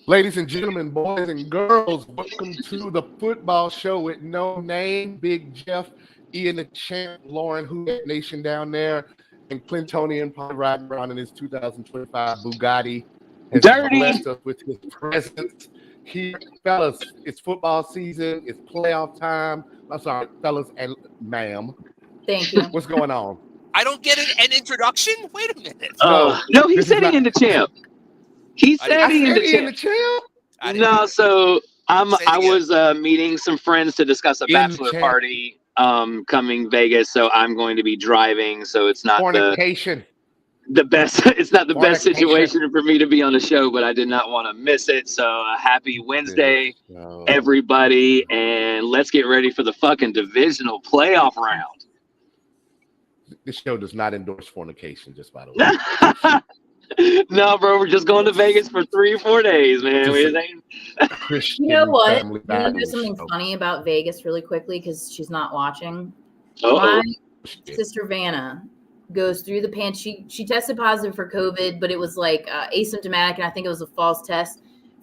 Ladies and gentlemen, boys and girls, welcome to the football show with no name. Big Jeff, Ian the Champ, Lauren, Who That Nation down there, and Clintonian probably riding around in his 2025 Bugatti. Has blessed us with his presence here. Fellas, it's football season. It's playoff time. I'm sorry, fellas and ma'am. Thank you. What's going on? I don't get an introduction? Wait a minute. No, he said he in the champ. He said he in the champ. No, so I was meeting some friends to discuss a bachelor party coming Vegas, so I'm going to be driving, so it's not the best. It's not the best situation for me to be on the show, but I did not want to miss it. So happy Wednesday, everybody, and let's get ready for the fucking divisional playoff round. This show does not endorse fornication, just by the way. No, bro, we're just going to Vegas for 3 or 4 days, man. You know what? You want to do something funny about Vegas really quickly because she's not watching? My sister Vanna goes through the pan. She tested positive for COVID, but it was like asymptomatic, and I think it was a false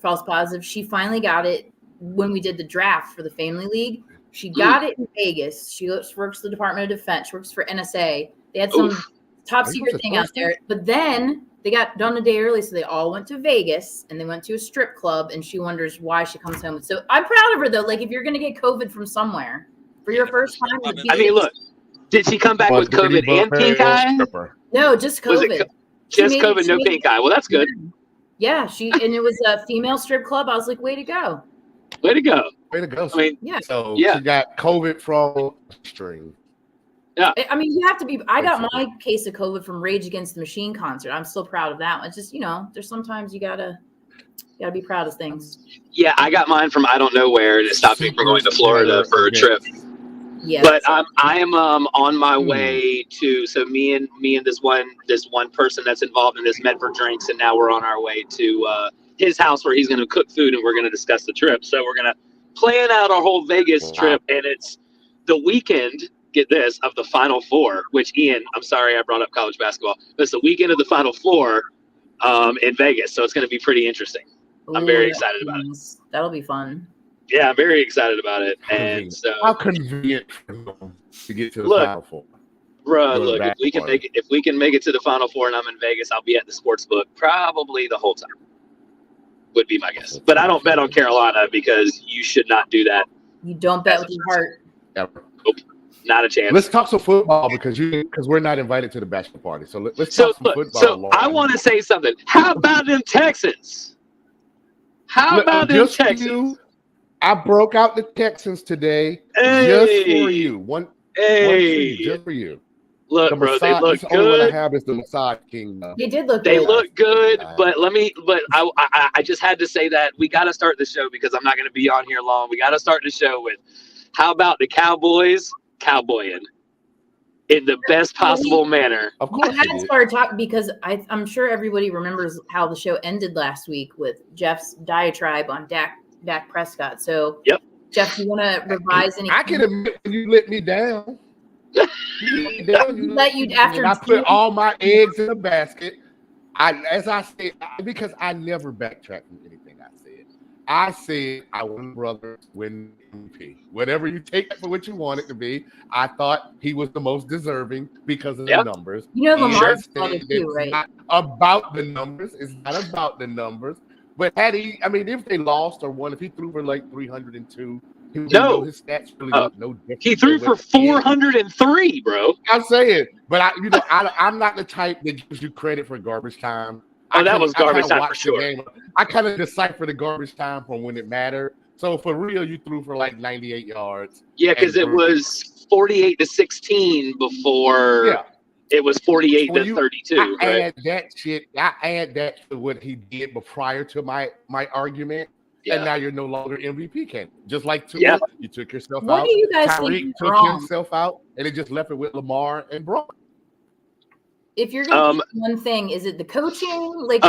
positive. She finally got it when we did the draft for the Family League. She got it in Vegas. She works for the Department of Defense. She works for NSA. They had some top secret thing out there, but then they got done a day early, so they all went to Vegas, and they went to a strip club, and she wonders why she comes home. So I'm proud of her, though. Like, if you're going to get COVID from somewhere for your first time. I mean, look, did she come back with COVID and pink eye? No, just COVID. Just COVID, no pink eye. Well, that's good. Yeah, and it was a female strip club. I was like, way to go. Way to go. Way to go. I mean, So she got COVID from string. Yeah. I mean, you have to be. I got my case of COVID from Rage Against the Machine concert. I'm still proud of that one. It's just, there's sometimes you gotta be proud of things. Yeah, I got mine from I don't know where, and it stopped me from going to Florida for a trip. Yeah, but I am on my way to. So me and this one person that's involved in this met for drinks, and now we're on our way to his house where he's going to cook food, and we're going to discuss the trip. So we're going to plan out our whole Vegas trip, and it's the weekend. Get this, of the Final Four, which Ian, I'm sorry I brought up college basketball, but it's the weekend of the Final Four in Vegas, so it's going to be pretty interesting. I'm very excited about it. That'll be fun. Yeah, I'm very excited about it. And so, how convenient to get to the Final Four. Bro, look, if we can make it to the Final Four and I'm in Vegas, I'll be at the sports book probably the whole time. Would be my guess. But I don't bet on Carolina because you should not do that. You don't bet with your heart. Ever. Nope. Not a chance. Let's talk some football because we're not invited to the bachelor party. So let's talk some football. So I want to say something. How about them Texans? How about them Texans? I broke out the Texans today just for you. One just for you. Look, bro, they look good. The only one I have is the massage king. They did look. They look good, but I just had to say that we got to start the show because I'm not going to be on here long. We got to start the show with how about the Cowboys? Cowboying in the best possible manner. Of course, I had to start talking because I'm sure everybody remembers how the show ended last week with Jeff's diatribe on Dak Prescott. So, Jeff, you want to revise any? I can admit when you let me down. I put all my eggs in a basket. As I said, because I never backtrack from anything I said. I said I want brother win MVP. Whatever you take for what you want it to be, I thought he was the most deserving because of the numbers. Lamar's father too, right? Not about the numbers. It's not about the numbers. But if they lost or won, if he threw for like 302, his stats really no different. He threw for 403, bro. I'm saying, but I'm not the type that gives you credit for garbage time. That was garbage time for sure. I kind of decipher the garbage time from when it mattered. So for real, you threw for like 98 yards. Yeah, because it was 48-16 before. Yeah. It was 48-32. I add that to what he did, but prior to my argument, and now you're no longer MVP candidate. Just like you took yourself out. What do you guys Tyreek think took wrong? himself out, and it just left it with Lamar and Brock. If you're going to do one thing, is it the coaching? Like,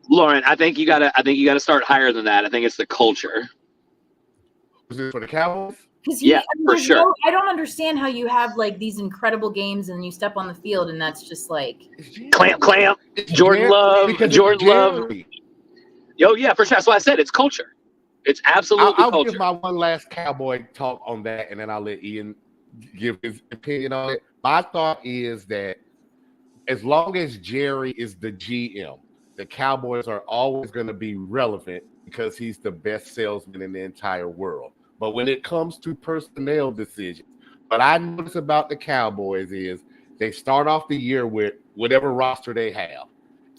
Lauren, I think you gotta start higher than that. I think it's the culture. Was it for the Cowboys? For sure. I don't understand how you have like these incredible games and you step on the field and that's just like clamp. Jordan Love. Yo, yeah, for sure. That's why I said it's culture. It's absolutely I'll culture. give my one last Cowboy talk on that, and then I'll let Ian give his opinion on it. My thought is that as long as Jerry is the GM, the Cowboys are always going to be relevant because he's the best salesman in the entire world. But when it comes to personnel decisions, what I notice about the Cowboys is they start off the year with whatever roster they have,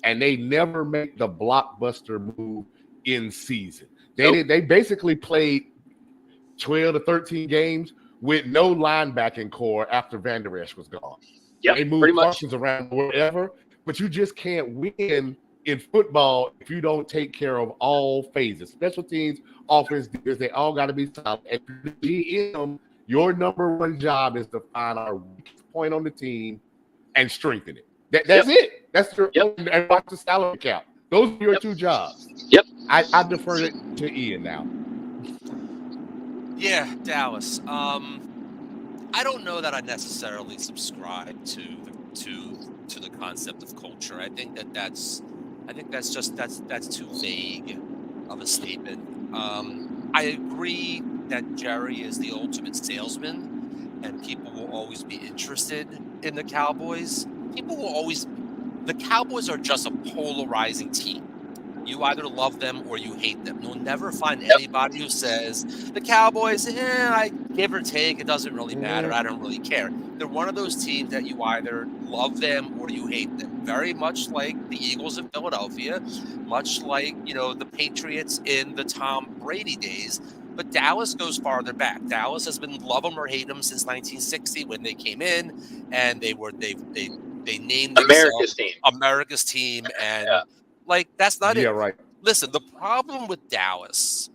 and they never make the blockbuster move in season. They basically played 12 to 13 games with no linebacking core after Van Der Esch was gone. Yep, they moved Parsons around wherever, but you just can't win in football if you don't take care of all phases. Special teams, offense, defense, they all got to be solid. And the GM, your number one job is to find our weakest point on the team and strengthen it. That's it. That's your and watch the salary cap. Those are your two jobs. Yep. I defer it to Ian now. Yeah, Dallas. I don't know that I necessarily subscribe to the concept of culture. I think that's too vague of a statement. I agree that Jerry is the ultimate salesman, and people will always be interested in the Cowboys. The Cowboys are just a polarizing team. You either love them or you hate them. You'll never find anybody who says, the Cowboys, I give or take, it doesn't really matter. I don't really care. They're one of those teams that you either love them or you hate them. Very much like the Eagles of Philadelphia, much like, the Patriots in the Tom Brady days. But Dallas goes farther back. Dallas has been love them or hate them since 1960 when they came in, and they named America's team, and that's not it. Yeah, right. Listen, the problem with Dallas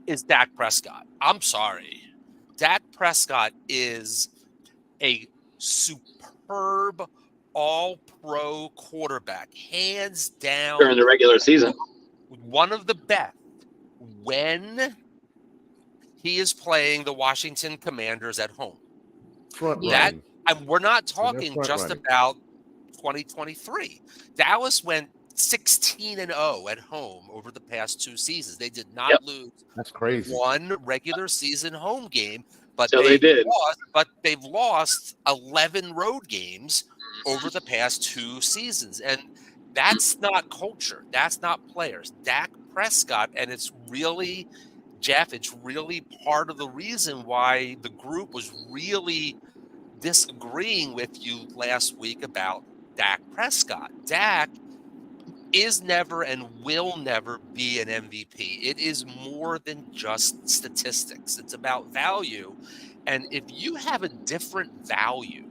is Dak Prescott. I'm sorry. Dak Prescott is a superb all-pro quarterback, hands down. During the regular season. One of the best when he is playing the Washington Commanders at home. And we're not talking just about 2023. Dallas went 16-0 at home over the past 2 seasons. They did not lose. That's crazy. One regular season home game, but they've lost 11 road games over the past 2 seasons, and that's not culture. That's not players. Dak Prescott, and it's really, Jeff, it's really part of the reason why the group was really disagreeing with you last week about Dak Prescott. Dak is never and will never be an MVP. It is more than just statistics. It's about value. And if you have a different value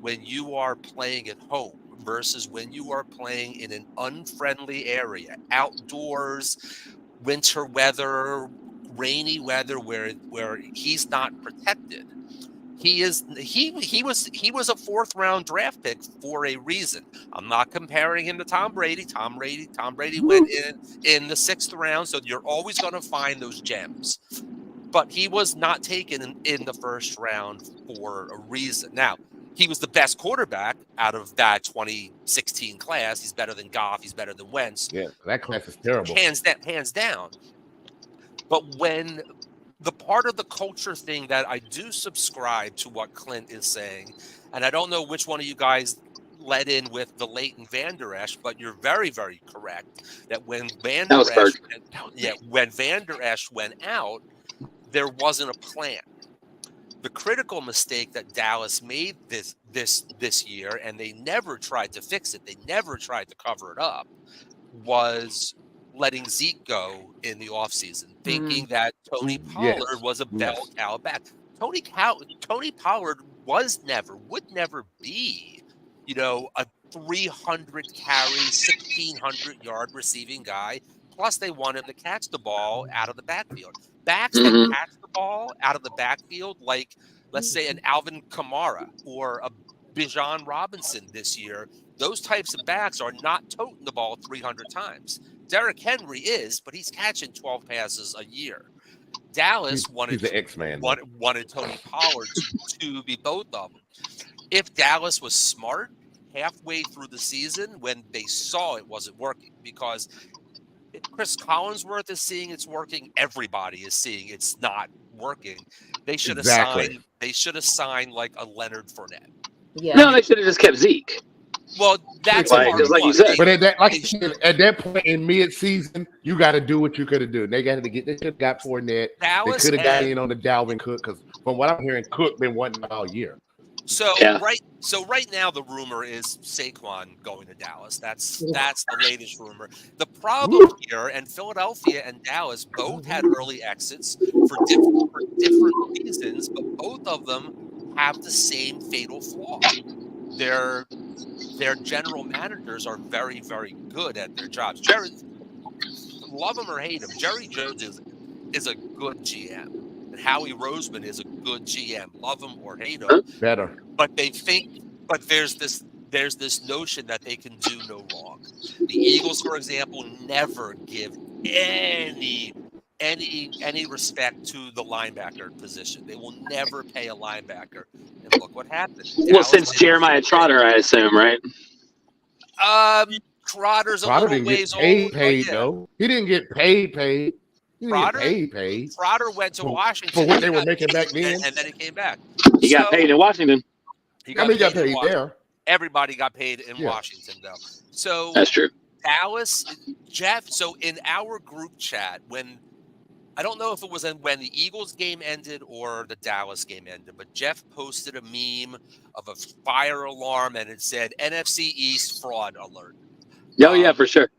when you are playing at home versus when you are playing in an unfriendly area, outdoors, winter weather, rainy weather where he's not protected, he was a 4th round draft pick for a reason. I'm not comparing him to Tom Brady. Tom Brady went in the 6th round, so you're always going to find those gems. But he was not taken in the 1st round for a reason. Now, he was the best quarterback out of that 2016 class. He's better than Goff. He's better than Wentz. Yeah, that class is terrible. Hands down. But when the part of the culture thing that I do subscribe to what Clint is saying, and I don't know which one of you guys led in with the Leighton Van Der Esch, but you're very, very correct that when Van Der Esch went out, there wasn't a plan. The critical mistake that Dallas made this year, and they never tried to fix it, they never tried to cover it up, was letting Zeke go in the offseason, thinking that Tony Pollard was a bell cow back. Tony Pollard would never be, a 300 carry, 1,600 yard receiving guy. Plus, they want him to catch the ball out of the backfield. Backs that catch the ball out of the backfield, like, let's say, an Alvin Kamara or a Bijan Robinson this year, those types of backs are not toting the ball 300 times. Derrick Henry is, but he's catching 12 passes a year. Dallas wanted Tony Pollard to be both of them. If Dallas was smart halfway through the season when they saw it wasn't working, because Chris Collinsworth is seeing it's working. Everybody is seeing it's not working. They should have signed. They should have signed like a Leonard Fournette. Yeah. No, they should have just kept Zeke. Well, that's like you said. But at that point in mid-season, you got to do what you could have done. They got to get. They should have got Fournette. They could have got in on the Dalvin Cook because from what I'm hearing, Cook been wanting all year. So right now the rumor is Saquon going to Dallas. That's the latest rumor. The problem here, and Philadelphia and Dallas both had early exits for different reasons, but both of them have the same fatal flaw. Their general managers are very, very good at their jobs. Jerry, love him or hate him, Jerry Jones is a good GM. And Howie Roseman is a good GM. Love him or hate him. Better. But there's this notion that they can do no wrong. The Eagles, for example, never give any respect to the linebacker position. They will never pay a linebacker. And look what happened. Well, since Jeremiah Trotter, I assume, right? Trotter's a little ways old. Paid though. He didn't get paid. Trotter went to Washington for what they were making back then, and then he came back. He got paid in Washington. He got paid there. Everybody got paid in Washington, though. So that's true. Dallas, Jeff. So in our group chat, I don't know if it was when the Eagles game ended or the Dallas game ended, but Jeff posted a meme of a fire alarm and it said NFC East fraud alert. Oh yeah, for sure.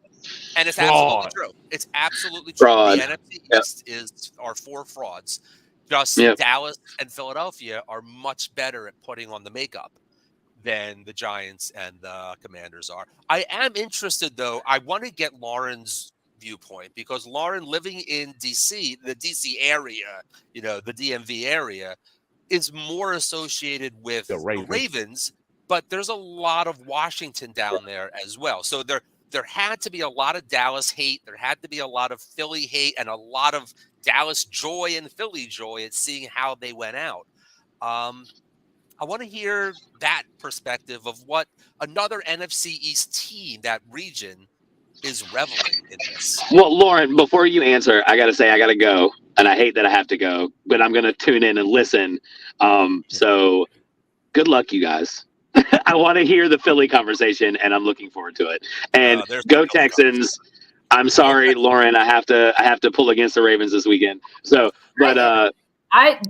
And it's absolutely true. It's absolutely true. Fraud. The NFC East are 4 frauds. Just Dallas and Philadelphia are much better at putting on the makeup than the Giants and the Commanders are. I am interested, though. I want to get Lauren's viewpoint because Lauren, living in D.C., the D.C. area, the DMV area, is more associated with the Ravens, but there's a lot of Washington down there as well. So there had to be a lot of Dallas hate. There had to be a lot of Philly hate and a lot of Dallas joy and Philly joy at seeing how they went out. I want to hear that perspective of what another NFC East team, that region, is reveling in this. Well, Lauren, before you answer, I got to say I got to go. And I hate that I have to go, but I'm going to tune in and listen. So good luck, you guys. I want to hear the Philly conversation, and I'm looking forward to it. And go Texans. I'm sorry, Lauren. I have to pull against the Ravens this weekend. So, but I'm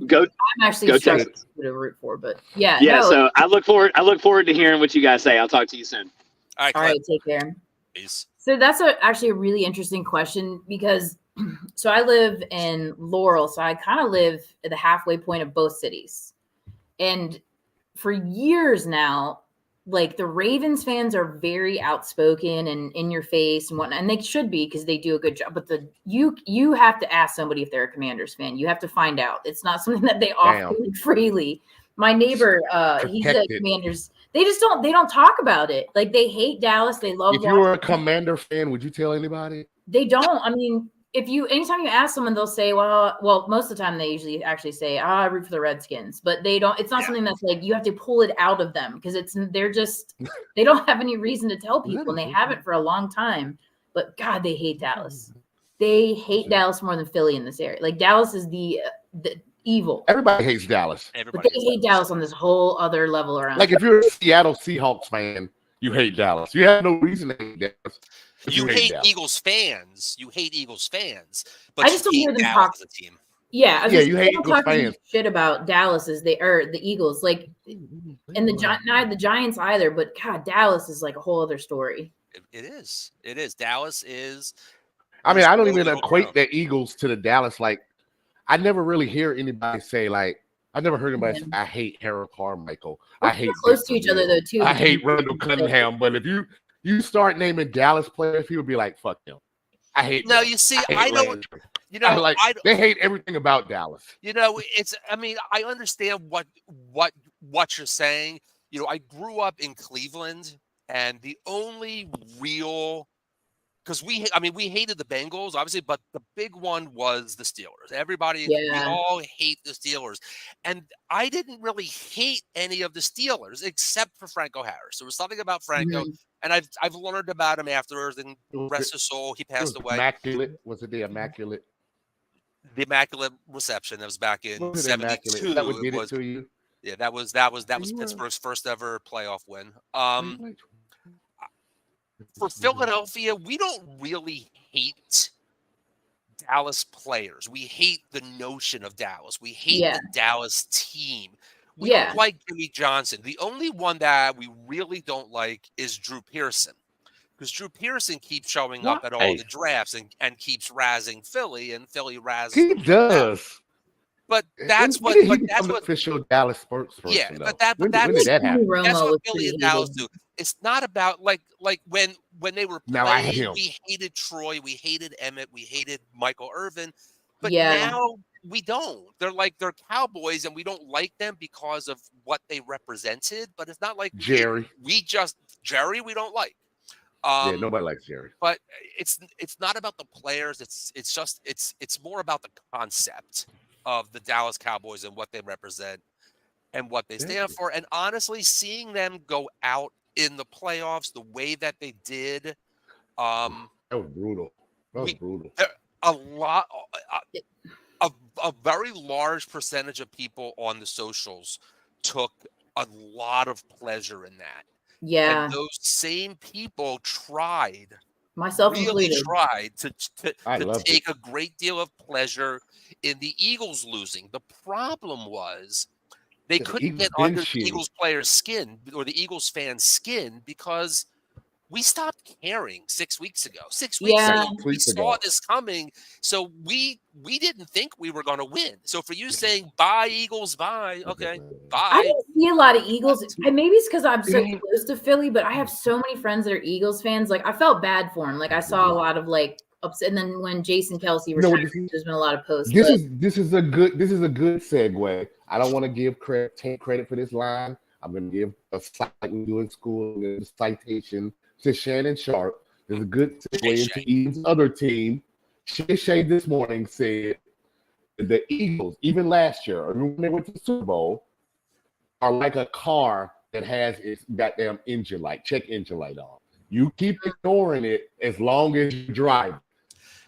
actually struggling to root for, but yeah. So I look forward to hearing what you guys say. I'll talk to you soon. All right, take care. Peace. So that's actually a really interesting question because so I live in Laurel, so I kind of live at the halfway point of both cities, and for years now, like the Ravens fans are very outspoken and in your face and whatnot, and they should be because they do a good job. But you have to ask somebody if they're a Commanders fan. You have to find out. It's not something that they offer freely. My neighbor, he's a Commanders. They don't talk about it. Like they hate Dallas. They love. If you were a Commander fan, would you tell anybody? They don't. I mean, anytime you ask someone, they'll say, well, most of the time they usually actually say, I root for the Redskins, but they don't, it's not something that's like, you have to pull it out of them because they don't have any reason to tell people and they haven't for a long time, but God, they hate Dallas. They hate Dallas more than Philly in this area. Like Dallas is the evil. Everybody hates Dallas. But they hate Dallas on this whole other level around. Like if you're a Seattle Seahawks fan, you hate Dallas. You have no reason to hate Dallas. You hate Eagles fans. You hate Eagles fans. But I just don't hear them talk as a team. Yeah, you hate Eagles fans. Shit about Dallas as the Eagles, like, and not the Giants either. But God, Dallas is like a whole other story. It is. Dallas is. I mean, I don't even equate the Eagles to the Dallas. Like, I never really hear anybody say like. I never heard anybody say, I hate Harold Carmichael. I hate close to each other though too. I hate Randall Cunningham. But if you start naming Dallas players, people be like, "Fuck them." I hate. No, you see, I know. They hate everything about Dallas. It's. I mean, I understand what you're saying. I grew up in Cleveland, and the only real because we hated the Bengals, obviously, but the big one was the Steelers. Everybody, we all hate the Steelers. And I didn't really hate any of the Steelers except for Franco Harris. There was something about Franco, and I've learned about him afterwards, and rest his soul, he passed away. Immaculate. Was it the Immaculate? The Immaculate Reception that was back in 72. That would get it to you. Yeah, that was Pittsburgh's first ever playoff win. For Philadelphia, we don't really hate Dallas players. We hate the notion of Dallas. We hate the Dallas team. We don't like Jimmy Johnson. The only one that we really don't like is Drew Pearson, because Drew Pearson keeps showing up at all the drafts and keeps razzing Philly, and Philly razzes. He does. But that's what official Dallas sports person. Yeah, but that's what Philly and Dallas do. It's not about like when they were playing, we hated Troy, we hated Emmett, we hated Michael Irvin, but now we don't. They're Cowboys, and we don't like them because of what they represented. But it's not like Jerry. Jerry we don't like. Nobody likes Jerry. But it's not about the players. It's more about the concept of the Dallas Cowboys and what they represent and what they stand for. And honestly, seeing them go out in the playoffs the way that they did, that was brutal. Brutal. A very large percentage of people on the socials took a lot of pleasure in that. Yeah. And those same people tried, myself really included, tried to take a great deal of pleasure in the Eagles losing. The problem was they couldn't get under the Eagles players' skin or the Eagles fans' skin because we stopped caring 6 weeks ago. 6 weeks ago, we saw this coming. So we didn't think we were going to win. So for you saying, bye, Eagles, bye, okay, bye. I didn't see a lot of Eagles. Maybe it's because I'm so close to Philly, but I have so many friends that are Eagles fans. Like, I felt bad for them. Like, I saw a lot of, like, upset. And then when Jason Kelsey retired, there's been a lot of posts. This is a good segue. I don't want to take credit for this line. I'm going to give a cite like we do in school, a citation to Shannon Sharp. There's a good segue into Eden's other team. Shay this morning said the Eagles, even last year, or when they went to the Super Bowl, are like a car that has its goddamn engine light, check engine light on. You keep ignoring it as long as you drive.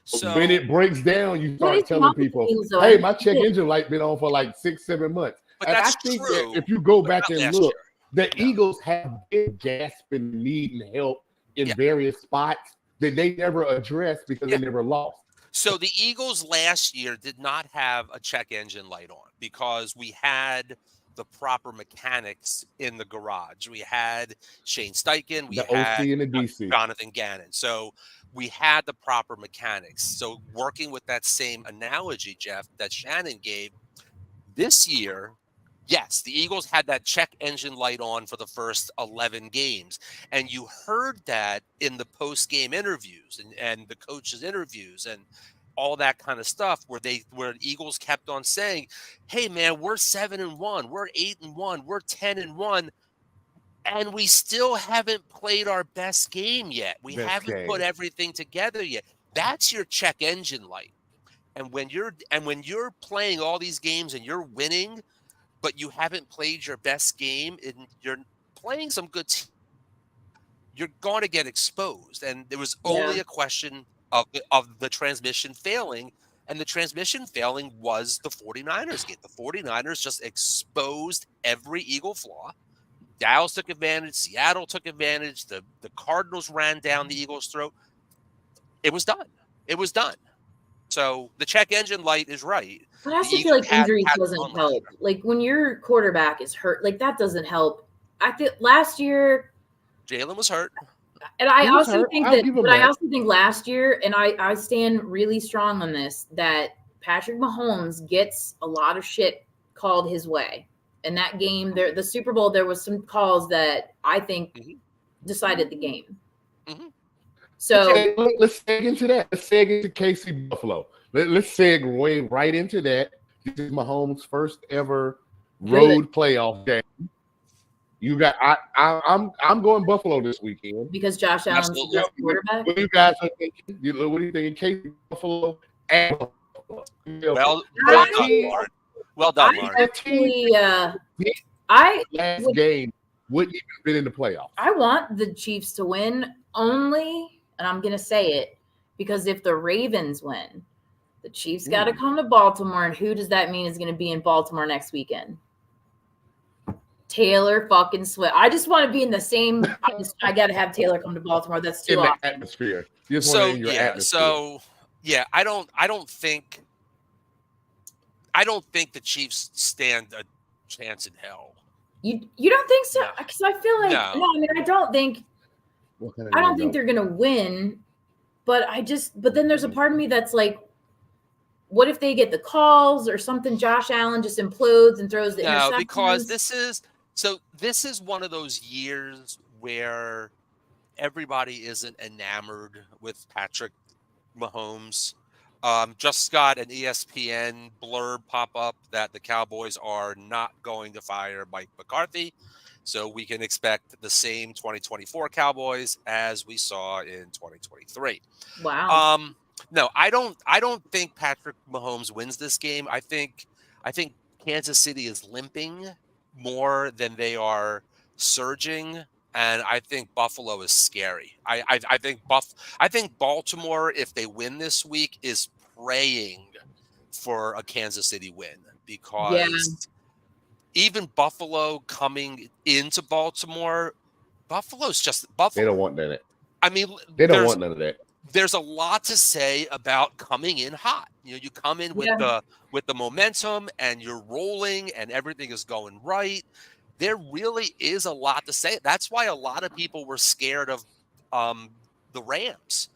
So when it breaks down, you start telling people, hey, my check engine light been on for like 6-7 months. But and that's I think true. that if you go back and look, the Eagles have been gasping, needing help in various spots that they never addressed because they never lost. So the Eagles last year did not have a check engine light on because we had the proper mechanics in the garage. We had Shane Steichen, we had OC and the DC. Jonathan Gannon. So we had the proper mechanics. So working with that same analogy, Jeff, that Shannon gave, this year, yes, the Eagles had that check engine light on for the first 11 games. And you heard that in the post-game interviews and the coaches' interviews and all that kind of stuff where the Eagles kept on saying, hey, man, we're 7-1, we're 8-1, we're 10-1, and we still haven't played our best game yet. We haven't put everything together yet. That's your check engine light. And when you're playing all these games and you're winning, but you haven't played your best game and you're playing some good teams, you're going to get exposed. And there was only a question of the transmission failing, and the transmission failing was the 49ers game. The 49ers just exposed every Eagle flaw. Dallas took advantage. Seattle took advantage. The Cardinals ran down the Eagles' throat. It was done. It was done. So the check engine light is right. But I also feel like injury doesn't help. Like when your quarterback is hurt, like that doesn't help. I think last year Jalen was hurt. And I also think last year, and I stand really strong on this, that Patrick Mahomes gets a lot of shit called his way. In that game, the Super Bowl, there was some calls that I think decided the game. Mm-hmm. So let's seg into that. Let's seg into KC Buffalo. Let's segue right into that. This is Mahomes' first ever road playoff game. You got. I'm going Buffalo this weekend because Josh Allen's the best quarterback. What do you guys are thinking? What do you think in case Buffalo and Buffalo? Well done, Lauren. Well done, Lauren. Last game wouldn't even been in the playoffs. I want the Chiefs to win only, and I'm going to say it, because if the Ravens win, the Chiefs got to come to Baltimore, and who does that mean is going to be in Baltimore next weekend? Taylor fucking Swift. I just want to be in the same. I got to have Taylor come to Baltimore. That's too awesome. The atmosphere. I don't think the Chiefs stand a chance in hell. You don't think so? Because I feel like no. I mean, I don't think they're gonna win. But then there's a part of me that's like, what if they get the calls or something? Josh Allen just implodes and throws the interceptions. No, because this is one of those years where everybody isn't enamored with Patrick Mahomes. Just got an ESPN blurb pop up that the Cowboys are not going to fire Mike McCarthy. So we can expect the same 2024 Cowboys as we saw in 2023. Wow. No, I don't think Patrick Mahomes wins this game. I think Kansas City is limping more than they are surging, and I think Buffalo is scary. I think Baltimore, if they win this week, is praying for a Kansas City win, because even Buffalo coming into Baltimore, Buffalo's just Buffalo. They don't want that. I mean, they don't want none of that. There's a lot to say about coming in hot. You come in with the momentum and you're rolling and everything is going right. There really is a lot to say. That's why a lot of people were scared of the Rams,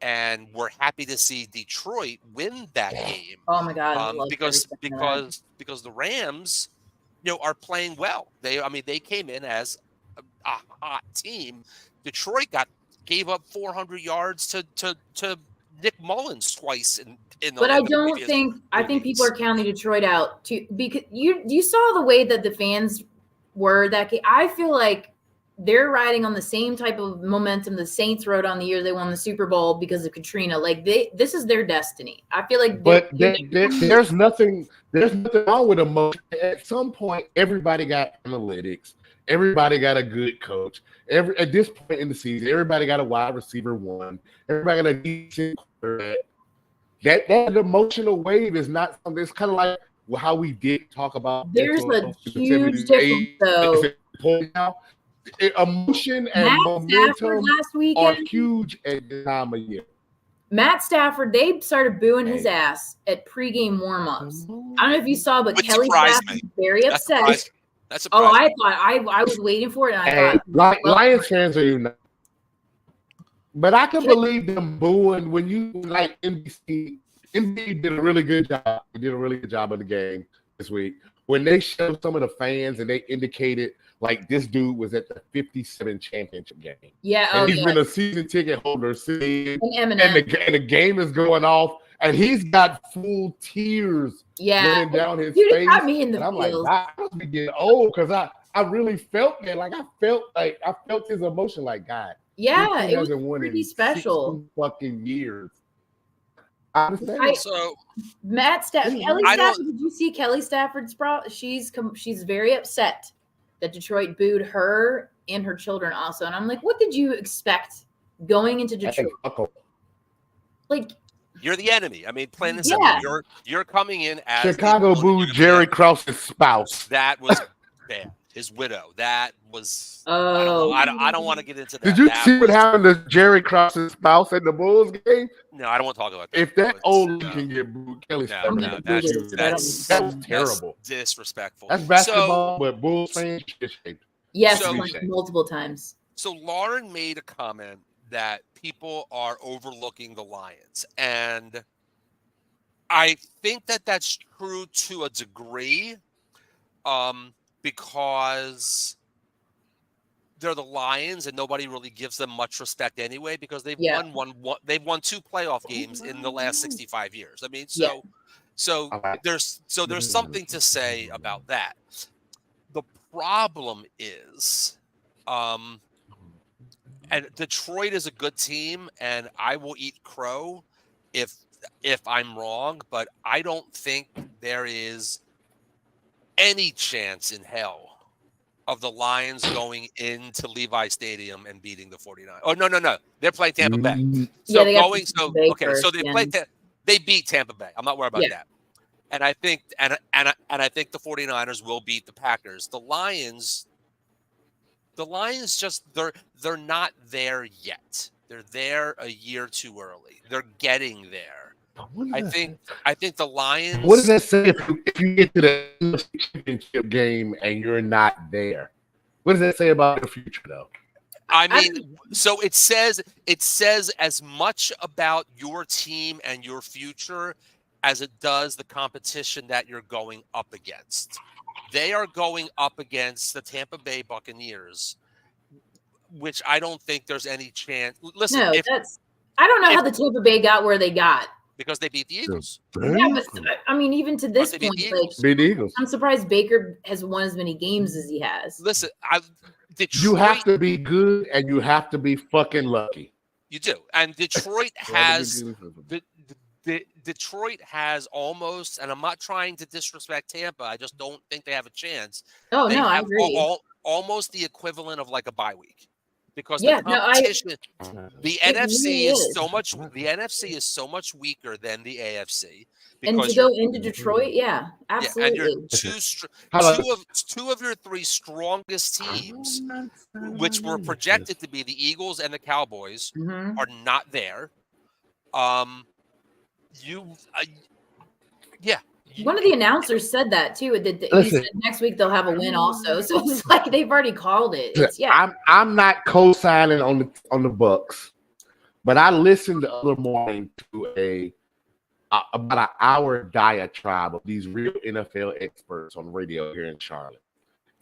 and we're happy to see Detroit win that game. Oh my God! Because the Rams, are playing well. They came in as a hot team. Detroit gave up 400 yards to Nick Mullins twice in the. But I don't think people are counting Detroit out too, because you saw the way that the fans were that game. I feel like they're riding on the same type of momentum the Saints rode on the year they won the Super Bowl because of Katrina. Like this is their destiny. I feel like, but there's nothing wrong with emotion. At some point, everybody got analytics. Everybody got a good coach. At this point in the season, everybody got a wide receiver one. Everybody got a decent quarterback. That emotional wave is not something. It's kind of like how we did talk about. There's a huge difference, though. Emotion and momentum are huge at this time of year. Matt Stafford, they started booing his ass at pregame warm-ups. I don't know if you saw, but Kelly Stafford was very upset. That's I thought I was waiting for it, and I thought Lions fans are united. But I can believe them booing when you like NBC. NBC did a really good job. They did a really good job of the game this week. When they showed some of the fans and they indicated like this dude was at the 57 championship game. Yeah, and he's been a season ticket holder and the game is going off. And he's got full tears running down his face. Got me in the and I'm like, I must be getting old because I really felt that. Like I felt his emotion. Like God, it was pretty special. 60 fucking years. I understand. Matt Stafford, Kelly Stafford. Did you see Kelly Stafford's She's very upset that Detroit booed her and her children also. And I'm like, what did you expect going into Detroit? Like. You're the enemy. I mean, plain and simple. You're coming in as Chicago booed Jerry Krause's spouse. That was bad. His widow. That was. Oh, I don't want to get into that. Did you see what happened to Jerry Krause's spouse at the Bulls game? No, I don't want to talk about that. If that old can get booed, Kelly Stafford. That was terrible. That's disrespectful. That's basketball, but Bulls fans shit shaped. Yes, multiple times. So Lauren made a comment that people are overlooking the Lions. And I think that that's true to a degree because they're the Lions and nobody really gives them much respect anyway because they've won 2 playoff games in the last 65 years. I mean, so there's something to say about that. The problem is, and Detroit is a good team, and I will eat crow if I'm wrong, but I don't think there is any chance in hell of the Lions going into Levi Stadium and beating the 49ers. Oh, no. They're playing Tampa Bay. So they beat Tampa Bay. I'm not worried about that. And I think I think the 49ers will beat the Packers. The Lions just they're not there yet. They're there a year too early. They're getting there. I think the Lions. What does that say if you get to the championship game and you're not there? What does that say about the future, though? I mean, so it says as much about your team and your future as it does the competition that you're going up against. They are going up against the Tampa Bay Buccaneers, which I don't think there's any chance. Listen, I don't know how the Tampa Bay got where they got. Because they beat the Eagles. Yeah, but I mean, even to this point, beat the Eagles. I'm surprised Baker has won as many games as he has. Listen, Detroit, you have to be good and you have to be fucking lucky. You do, and Detroit has Detroit has almost, and I'm not trying to disrespect Tampa. I just don't think they have a chance. Oh no, I agree. Almost the equivalent of like a bye week. Because the competition, the NFC is so much. The NFC is so much weaker than the AFC. And to go into Detroit, absolutely. Yeah, and you're two of your three strongest teams, which were projected to be the Eagles and the Cowboys, are not there. One of the announcers said that too. He said next week they'll have a win also. So it's like they've already called it. I'm not co-signing on the Bucks, but I listened the other morning to about an hour diatribe of these real NFL experts on radio here in Charlotte,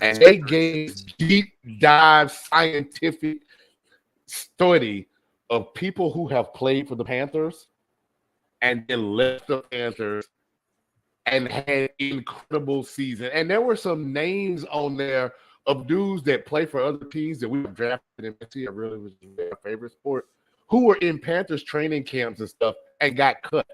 and they gave deep dive scientific study of people who have played for the Panthers and then left the Panthers and had incredible season. And there were some names on there of dudes that play for other teams that we have drafted in Messi. I really was their favorite sport, who were in Panthers training camps and stuff and got cut.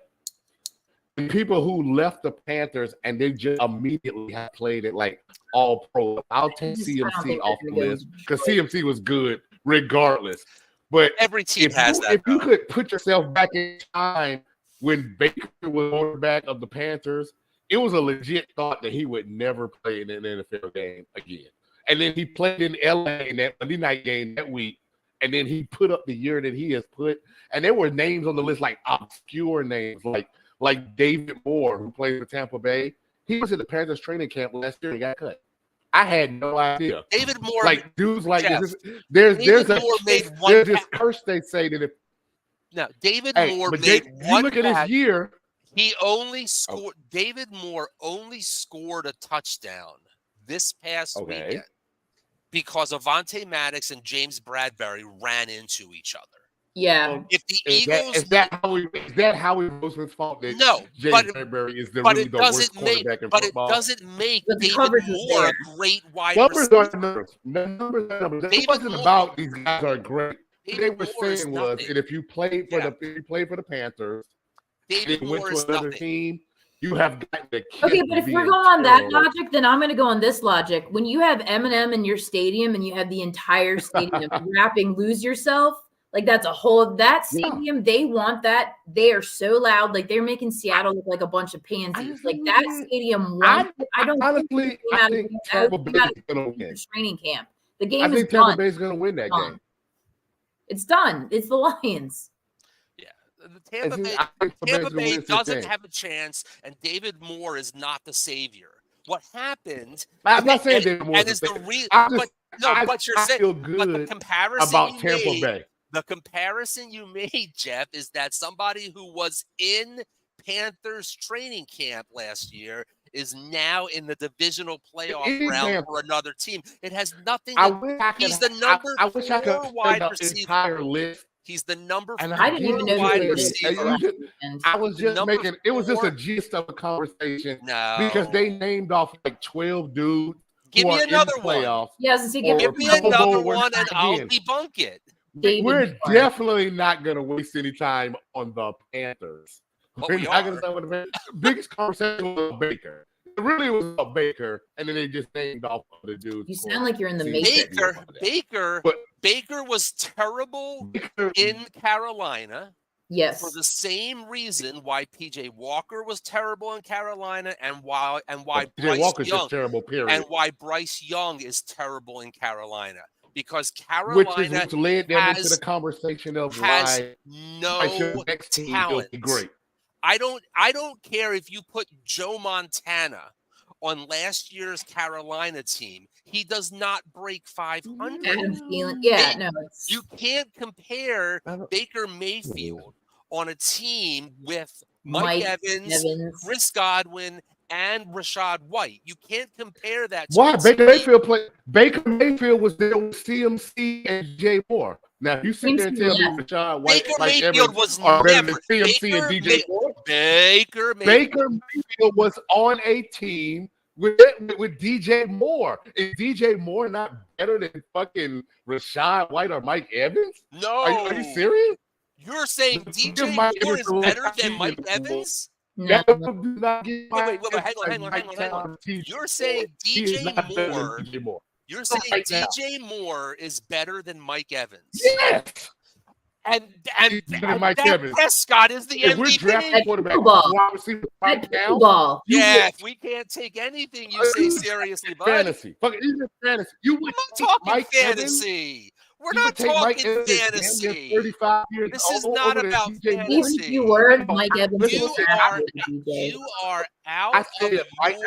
And people who left the Panthers and they just immediately have played it like all pro. I'll take CMC off the list because CMC was good regardless. But every team has that. If you could put yourself back in time when Baker was quarterback of the Panthers, it was a legit thought that he would never play in an NFL game again. And then he played in LA in that Monday night game that week. And then he put up the year that he has put. And there were names on the list, like obscure names, like David Moore, who played for Tampa Bay. He was at the Panthers training camp last year and got cut. I had no idea. David Moore, like dudes like this. There's this curse they say that if David Moore made one. You look at his year. He only scored. David Moore only scored a touchdown this past weekend because Avonte Maddox and James Bradbury ran into each other. Yeah. If the Eagles is that Howie Roseman's fault that James Bradbury is the worst quarterback in football? But it doesn't make David Moore a great wide receiver. Numbers. It wasn't about these guys are great. What they were saying was that if you played for the Panthers, David went to another team, you have got the okay, but if we're going on that logic, then I'm going to go on this logic. When you have Eminem in your stadium and you have the entire stadium rapping "Lose Yourself," like that's a whole that stadium. They want that. They are so loud, like they're making Seattle look like a bunch of pansies. Like that stadium. I don't honestly. I think Tampa Bay is going to win training camp. The game. I think Tampa Bay is going to win that game. It's done. It's the Lions. Tampa Bay doesn't have a chance, and David Moore is not the savior. What happened? I'm not saying David Moore is the reason. But you're saying. Feel good but the comparison about Tampa Bay. The comparison you made, Jeff, is that somebody who was in Panthers training camp last year is now in the divisional playoff round for another team. It has nothing. He's the number 4 wide receiver. Entire list. He's the number 4 I didn't even know wide receiver. I was just making it was just a gist of a conversation because they named off like 12 dudes Give me another one. Yes, give me another one, and I'll debunk it. We're definitely not going to waste any time on the Panthers. We're not going to talk about the biggest conversation was about Baker. It really was about Baker, and then they just named off other dudes. You sound like you're in the Matrix. Baker was terrible in Carolina. Yes. For the same reason why PJ Walker was terrible in Carolina, and why Bryce Young is terrible in Carolina. Because Carolina which led them into the conversation of why no next team talent. Will be great. I don't care if you put Joe Montana on last year's Carolina team. He does not break 500. You can't compare Baker Mayfield on a team with Mike Evans, Chris Godwin, and Rashad White. You can't compare that. Why Baker Mayfield was there with CMC and Jay Moore. Now, if you sit there and tell me Rashad White, Baker Mayfield was never better than CMC and DJ Moore. Baker Mayfield was on a team with DJ Moore. Is DJ Moore not better than fucking Rashad White or Mike Evans? No. Are you serious? You're saying DJ Moore is better than Mike Evans? No. Wait, hang on. You're saying DJ Moore. You're saying DJ Moore is better than Mike Evans? Yes. And Dak Prescott is the MVP. We're drafting quarterback. Yeah, if we can't take anything you say seriously, bud. Fantasy. Even fantasy. We're not talking fantasy. We're not talking fantasy. 35 years this is not about fantasy. Even if you were Mike Evans, you are out of your mind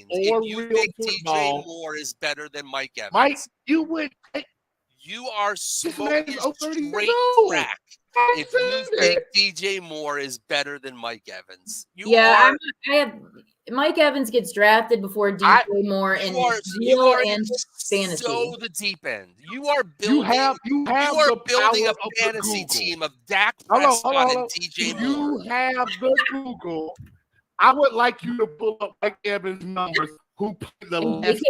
if you think DJ Moore is better than Mike Evans. Mike, you would. You are smoking straight crack if you think DJ Moore is better than Mike Evans. Mike Evans gets drafted before DJ Moore in real and fantasy. So the deep end. You are building. You are building a fantasy team of Dak Prescott and DJ Moore. You have the Google. I would like you to pull up Mike Evans' numbers. Who played the last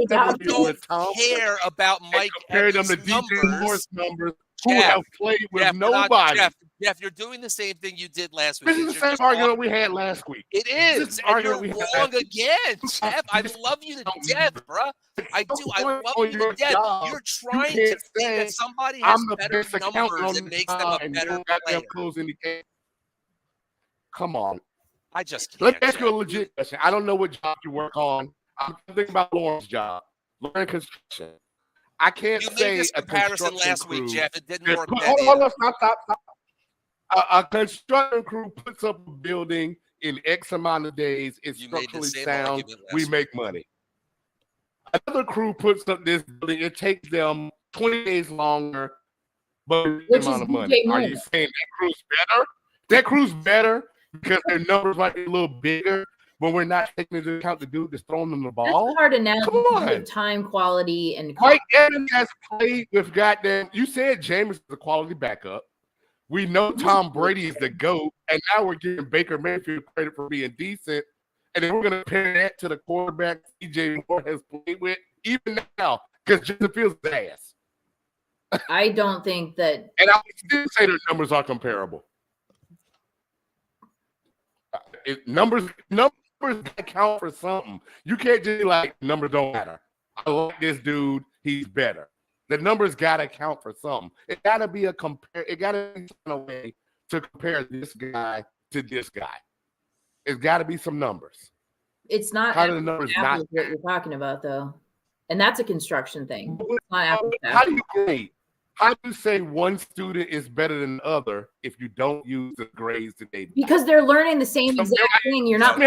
don't care about Mike Evans' them to DJ Moore's numbers? Who Jeff, have played with nobody? Jeff, you're doing the same thing you did last week. This is the same argument we had last week. It is. And you're wrong again, Jeff. I love you to death, bro. I do. I love you to death. You're trying to think that somebody has better numbers and makes them a better player. Come on. I just can't. Let me ask you a legit question. I don't know what job you work on. I'm thinking about Lauren's job. Lauren construction. I can't say a comparison last week, Jeff. It didn't work. Hold on, stop. A construction crew puts up a building in X amount of days. It's structurally sound. We make money. Another crew puts up this building. It takes them 20 days longer, but the amount of money. Are you saying that crew's better? That crew's better because their numbers might be a little bigger. When we're not taking into account the dude that's throwing them the ball. That's hard analogy. Come on. Time, quality, and Mike Evans has played with goddamn. You said James is a quality backup. We know Tom Brady is the GOAT, and now we're giving Baker Mayfield credit for being decent. And then we're going to compare that to the quarterback DJ Moore has played with, even now, because Justin Fields is ass. I don't think that. And I would still say their numbers are comparable. Numbers count for something. You can't just be like, numbers don't matter. I like this dude, he's better. The numbers gotta count for something. It gotta be a compare. It gotta be a way to compare this guy to this guy. It's gotta be some numbers. It's not. How do the numbers not? What you're talking about, though, and that's a construction thing. It's not apples to how do you grade? How do you say one student is better than the other if you don't use the grades that they do? Because they're learning the same exact thing. You're not.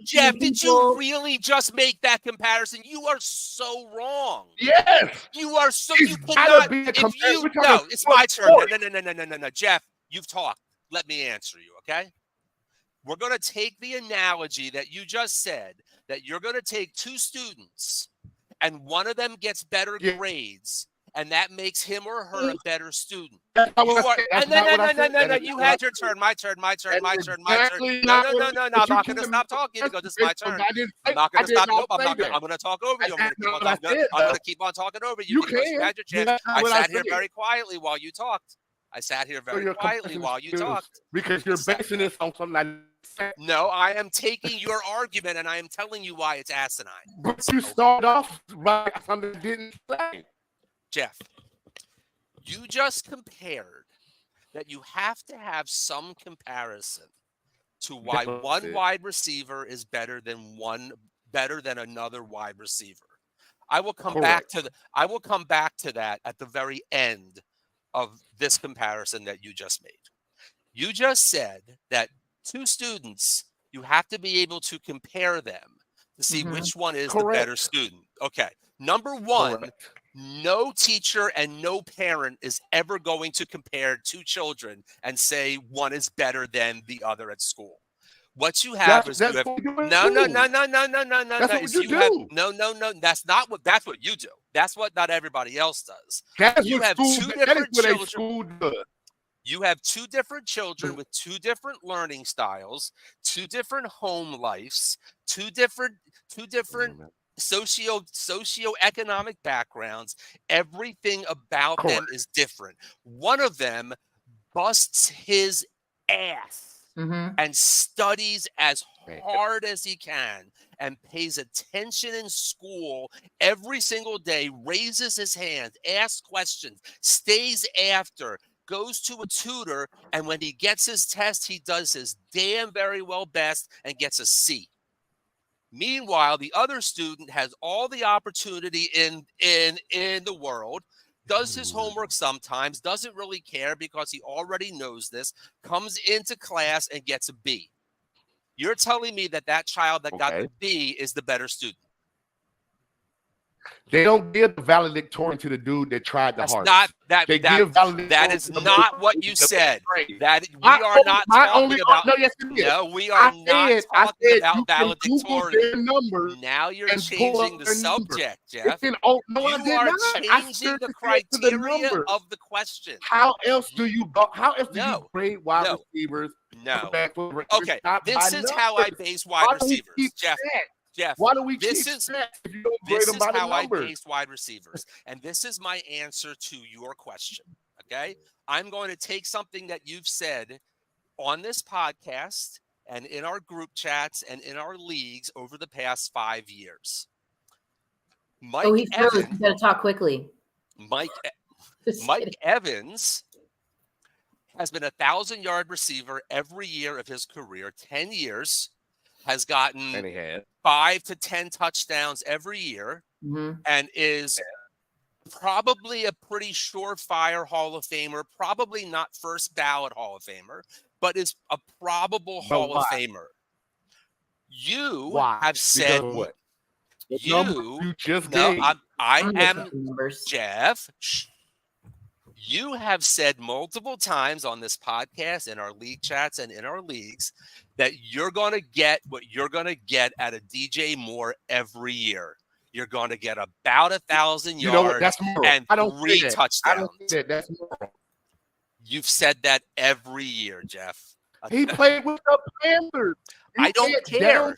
Jeff, did you really just make that comparison? You are so wrong. Yes. You are so. You cannot. No, it's my turn. No. Jeff, you've talked. Let me answer you, okay? We're going to take the analogy that you just said, that you're going to take two students and one of them gets better grades and that makes him or her a better student. No. You had your turn. My turn. No. I'm not going to stop talking because it's my turn. I'm not going to stop. Nope. I'm going to talk over you. I'm going to keep on talking over you because you had your chance. I sat here very quietly while you talked. Because you're basing this on something. No, I am taking your argument and I am telling you why it's asinine. But you start off right something didn't say. Jeff, you just compared that you have to have some comparison to why one wide receiver is better than another wide receiver. I will come back to that at the very end of this comparison that you just made. You just said that two students, you have to be able to compare them to see which one is the better student. Okay. Number one, no teacher and no parent is ever going to compare two children and say one is better than the other at school. What you have is that's what you do. That's what you do. That's what not everybody else does. You have two different children. You have two different children with two different learning styles, two different home lives, two different socioeconomic backgrounds. Everything about them is different. One of them busts his ass and studies as hard as he can and pays attention in school every single day, raises his hand, asks questions, stays after, goes to a tutor, and when he gets his test, he does his damn very well best and gets a C. Meanwhile, the other student has all the opportunity in the world, does his homework sometimes, doesn't really care because he already knows this, comes into class and gets a B. You're telling me that child that got the B is the better student? They don't give the valedictorian to the dude that tried the hardest. That is not what you said. That we are not talking about. No, we are not talking about valedictorian. Now you're changing the subject, Jeff. You are changing the criteria of the question. How else do you grade wide receivers? No. Okay, this is how I base wide receivers, Jeff. Why do we this is how I base wide receivers. And this is my answer to your question. Okay. I'm going to take something that you've said on this podcast and in our group chats and in our leagues over the past 5 years. He's frozen. You gotta talk quickly. Mike Evans has been 1,000-yard receiver every year of his career, 10 years. Has gotten 5 to 10 touchdowns every year and is probably a pretty surefire Hall of Famer, probably not first ballot Hall of Famer, but is a probable Hall of Famer. You have said what? You just gave. I am Jeff. You have said multiple times on this podcast, in our league chats and in our leagues, that you're going to get what you're going to get out of DJ Moore every year. You're going to get about 1,000 yards and 3 touchdowns. I don't say that. That's moral. You've said that every year, Jeff. He played with the Panthers. I don't care.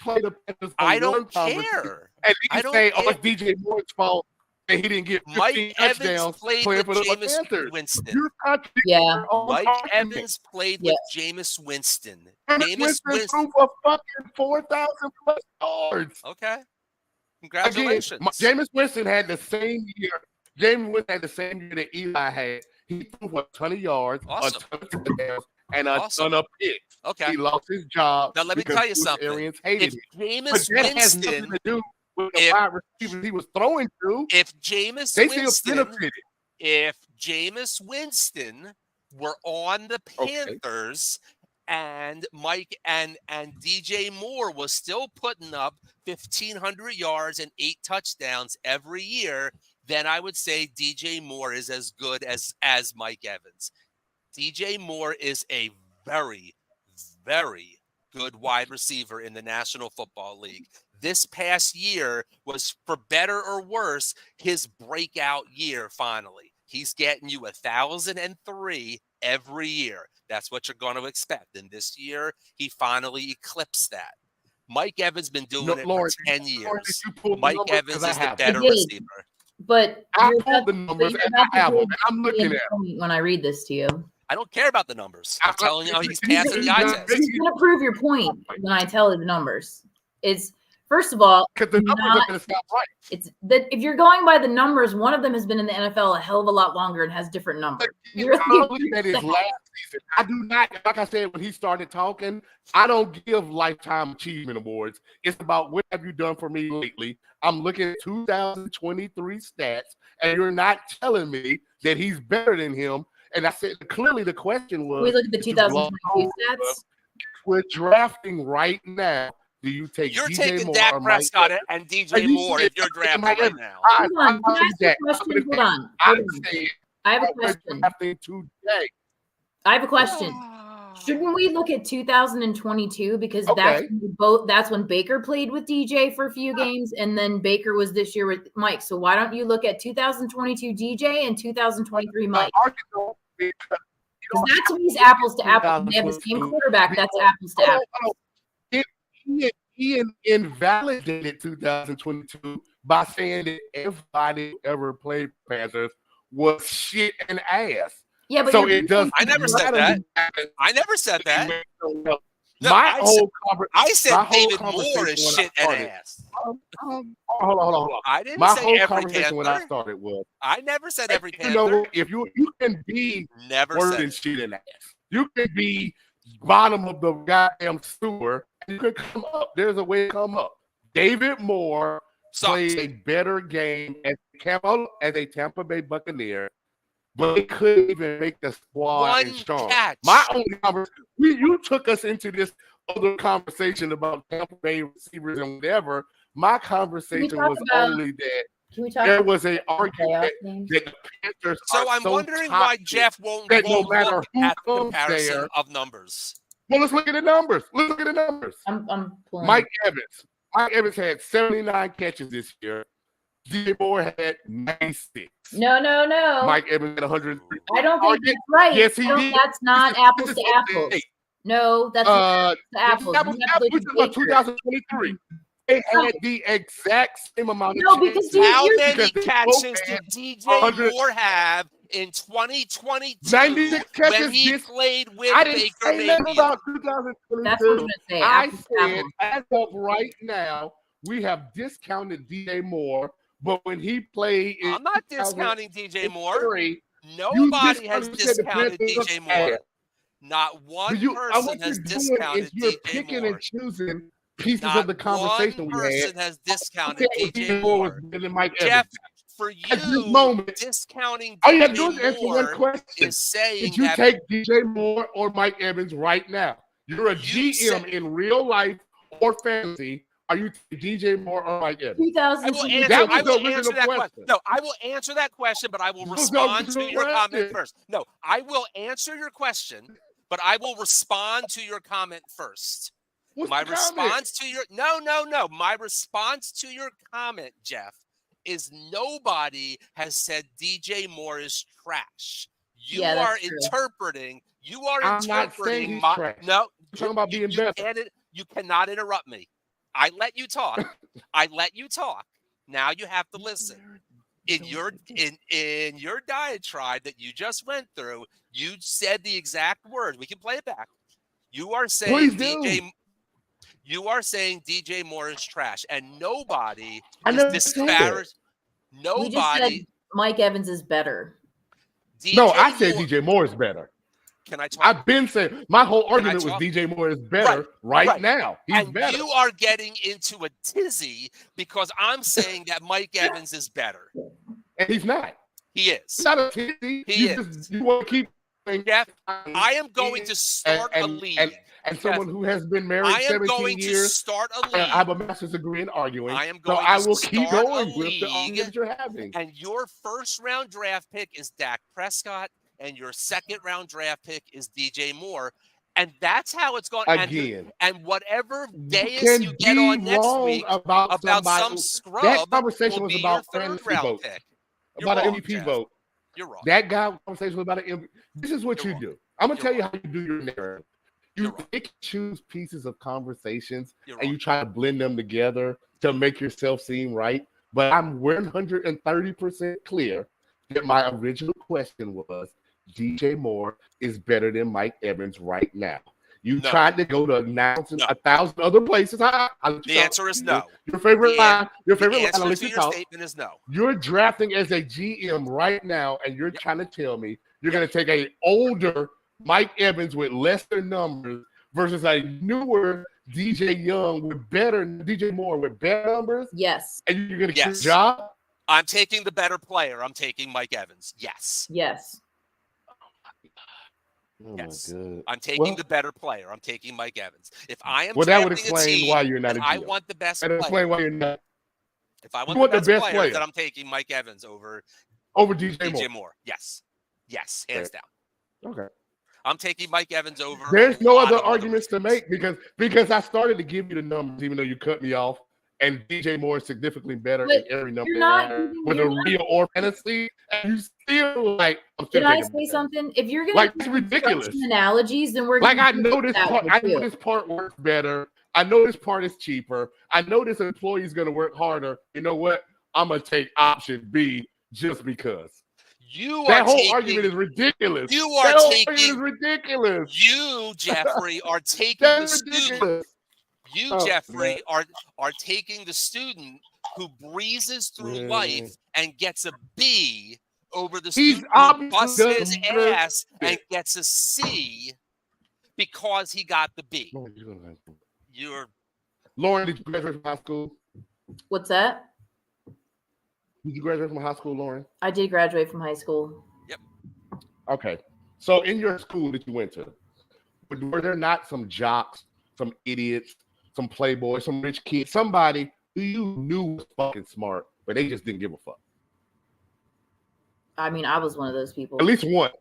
I don't care. And you can say, oh, it's DJ Moore's fault. And he didn't get 15 Mike touchdowns played playing with for the Jameis Panthers. Winston. Mike Evans played with Jameis Winston. Jameis Winston threw for fucking 4,000 plus yards. Okay. Congratulations. Again, Jameis Winston had the same year. Jameis Winston had the same year that Eli had. He threw for a ton of yards, a ton of touchdowns, and a ton of picks. Okay. He lost his job. Now let me tell you something. If Jameis Winston has nothing to do with the wide receivers he was throwing to. If Jameis Winston were on the Panthers and Mike and DJ Moore was still putting up 1,500 yards and 8 touchdowns every year, then I would say DJ Moore is as good as Mike Evans. DJ Moore is a very, very good wide receiver in the National Football League. this past year was, for better or worse, his breakout year finally. He's getting you 1,003 every year. That's what you're going to expect. And this year, he finally eclipsed that. Mike Evans been doing it for 10 years. Mike Evans is the better receiver. But I pulled the numbers and I have them, and I'm looking at them. When I read this to you. I don't care about the numbers. I'm telling you, he's passing the eye test. It's going to prove your point when I tell you the numbers. It's, first of all, because the numbers are going to sound right. It's that if you're going by the numbers, one of them has been in the NFL a hell of a lot longer and has different numbers. I'm looking at his last season. I do not, like I said, when he started talking, I don't give lifetime achievement awards. It's about what have you done for me lately. I'm looking at 2023 stats, and you're not telling me that he's better than him. And I said, clearly the question was, we look at the 2022 stats. We're drafting right now. Do you take You're DJ taking Moore Dak or Prescott Mike and DJ Moore if you're drafting right now. Hold on. Can I ask you a question? Hold on. I have a question. I have a question. Shouldn't we look at 2022 because that's when Baker played with DJ for a few games, and then Baker was this year with Mike. So why don't you look at 2022 DJ and 2023 Mike? Because that's when he's apples to apples. They have the same quarterback. That's apples to apples. He invalidated 2022 by saying that everybody who ever played Panthers was shit and ass. Yeah, but so it does. I never said that. I never said that. No, I said David Moore is shit and ass. Hold on. I didn't my say whole every conversation Panther. when I started was I never said every Panther. You know, if you can be never worse than shit and ass, you can be bottom of the goddamn sewer. You can come up. There's a way to come up. David Moore played a better game as a Tampa Bay Buccaneer, but he couldn't even make the squad strong. My only conversation, you took us into this other conversation about Tampa Bay receivers and whatever. My conversation was only that there was an argument that the Panthers. So I'm wondering why Jeff won't no matter look who at the comes comparison there of numbers. Well, let's look at the numbers. I'm pulling. Mike Evans had 79 catches this year. DJ Moore had 96. No. Mike Evans had 103. I don't think that's right. Yes, he did. That's not apples to apples. No, that's not apples. Apples to apples. We're talking about 2023. They had the exact same amount of because how many catches did DJ Moore have in 2022 when he played with Baker Mayfield? About 2022. That's what I'm going to say. I said, as of right now, we have discounted DJ Moore, but when he played in I'm not discounting DJ Moore. Nobody has discounted DJ Moore. Not one person has discounted DJ Moore. You're picking and choosing pieces of the conversation we had. One person has discounted DJ Moore. Jeff, for you, discounting DJ Moore is saying did you take DJ Moore or Mike Evans right now? You're a GM in real life or fantasy. Are you DJ Moore or Mike Evans? I will answer that question. No, I will answer that question, but I will respond to your comment first. No, I will answer your question, but I will respond to your comment first. My response to your My response to your comment, Jeff, is nobody has said DJ Moore is trash. You are interpreting. You are interpreting. No, you're talking about being better. You cannot interrupt me. I let you talk. Now you have to listen. In your diatribe that you just went through, you said the exact word. We can play it back. You are saying DJ Moore is trash, and nobody is disparaged. Nobody. We just said Mike Evans is better. I said DJ Moore is better. Can I talk? I've been saying my whole argument was DJ Moore is better right now. He's better. You are getting into a tizzy because I'm saying that Mike Evans is better. And he's not. He is. He's not a tizzy. He is. You want to keep Jeff, I am going to start a league. And someone who has been married 17 years, start a league. I have a master's degree in arguing. I am going I will keep going with the argument you're having. And your first round draft pick is Dak Prescott, and your second round draft pick is DJ Moore. And that's how it's going. Again. And whatever dais you get on next week about some scrub, that conversation was will be about your third round vote, pick. About an MVP Jeff. vote. You're wrong. That guy conversation was about an MVP. This is what you do. I'm gonna tell you how you do your narrative. You pick and choose pieces of conversations and you try to blend them together to make yourself seem right. But I'm 130% clear that my original question was DJ Moore is better than Mike Evans right now. You tried to go to announcing 1,000 other places. The answer is no. Your favorite line. Your favorite line. The answer to your statement is no. You're drafting as a GM right now, and you're trying to tell me you're going to take an older Mike Evans with lesser numbers versus a newer DJ Moore with better numbers. Yes. And you're going to keep your job. I'm taking the better player. I'm taking Mike Evans. Yes. Yes. Oh yes. My God. I'm taking the better player. I'm taking Mike Evans. If I am that would explain why you're not a GM. I want the best player. That explain why you're not. If I want the best player, then I'm taking Mike Evans over DJ Moore. Yes. Yes, hands down. Okay. I'm taking Mike Evans over. There's no other arguments to make because I started to give you the numbers, even though you cut me off. And DJ Moore is significantally better in every number with a real or fantasy. And you still Can I say something? If you're gonna it's ridiculous analogies, then we're I know this part. I know this part works better. I know this part is cheaper. I know this employee is gonna work harder. You know what? I'm gonna take option B just because. That whole argument is ridiculous. That whole argument is ridiculous. You, Jeffrey, are taking the student. You, Jeffrey, are taking the student who breezes through life and gets a B over the student who busts his ass and gets a C because he got the B. Lauren, did you graduate from high school? What's that? Did you graduate from high school, Lauren? I did graduate from high school. Yep. Okay. So in your school that you went to, were there not some jocks, some idiots, some playboys, some rich kids, somebody who you knew was fucking smart, but they just didn't give a fuck? I mean, I was one of those people. At least one.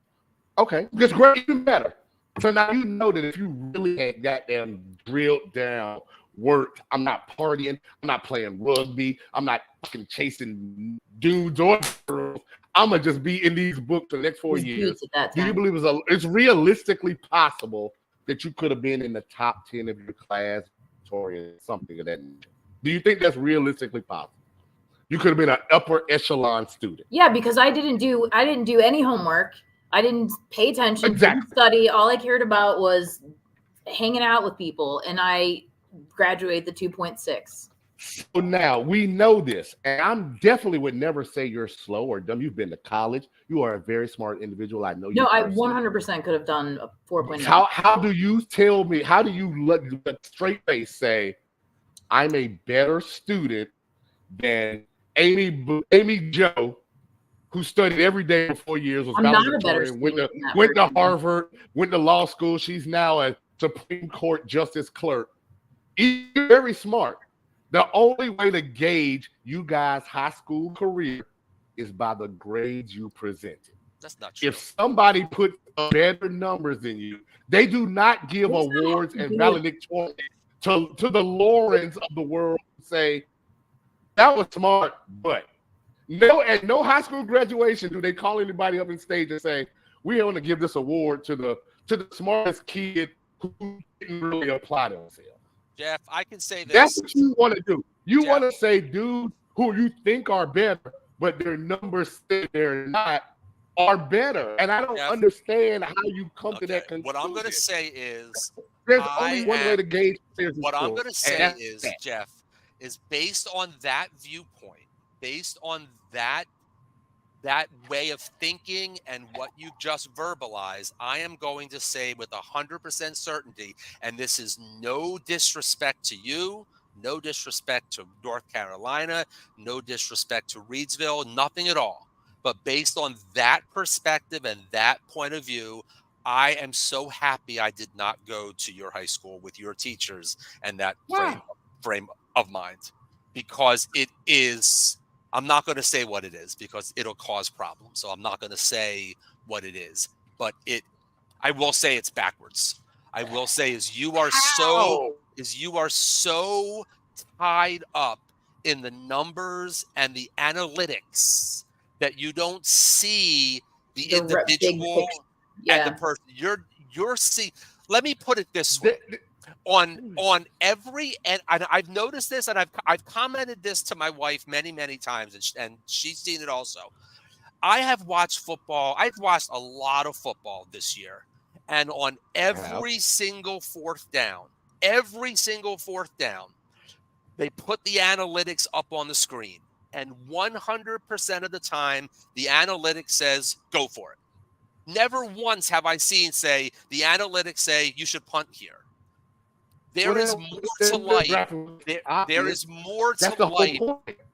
Okay. That's great, even better. So now you know that if you really had goddamn drilled down, worked, I'm not partying, I'm not playing rugby, I'm not fucking chasing dudes or girls, I'm gonna just be in these books for the next 4 years. Do you believe it's realistically possible that you could have been in the top 10 of your class or something of that nature? Do you think that's realistically possible? You could have been an upper echelon student. Yeah, because I didn't do any homework. I didn't pay attention, didn't study. All I cared about was hanging out with people, and I graduated the 2.6. So now we know this, and I definitely would never say you're slow or dumb. You've been to college. You are a very smart individual. I know you. No, I 100% could have done a 4.9. How do you tell me? How do you let straight face say, I'm a better student than Amy Joe, who studied every day for 4 years, was valedictorian, went to Harvard, went to law school. She's now a Supreme Court justice clerk. You're very smart. The only way to gauge you guys' high school career is by the grades you presented. That's not true. If somebody put better numbers than you, they do not give awards and valedictorian to the Laurens of the world and say, that was smart, but at no high school graduation do they call anybody up on stage and say, we want to give this award to the smartest kid who didn't really apply themselves. Jeff, I can say this. That's what you want to do. You want to say dudes who you think are better, but their numbers say they're not, are better. And I don't understand how you come to that conclusion. What I'm going to say is, there's only one way to gauge. What I'm going to say is, Jeff, is based on that viewpoint, based on that way of thinking and what you've just verbalized, I am going to say with 100% certainty, and this is no disrespect to you, no disrespect to North Carolina, no disrespect to Reidsville, nothing at all. But based on that perspective and that point of view, I am so happy I did not go to your high school with your teachers and that frame of mind, because it is, I'm not going to say what it is because it'll cause problems. So I'm not going to say what it is, but I will say it's backwards. I will say is you are so tied up in the numbers and the analytics that you don't see the individual and the person. You're seeing. Let me put it this way: on every, and I've noticed this, and I've commented this to my wife many times, and she's seen it also. I have watched football. I've watched a lot of football this year, and on every single fourth down, they put the analytics up on the screen, and 100% of the time, the analytics says, go for it. Never once have I seen the analytics say you should punt here. There is more to life. There is more to life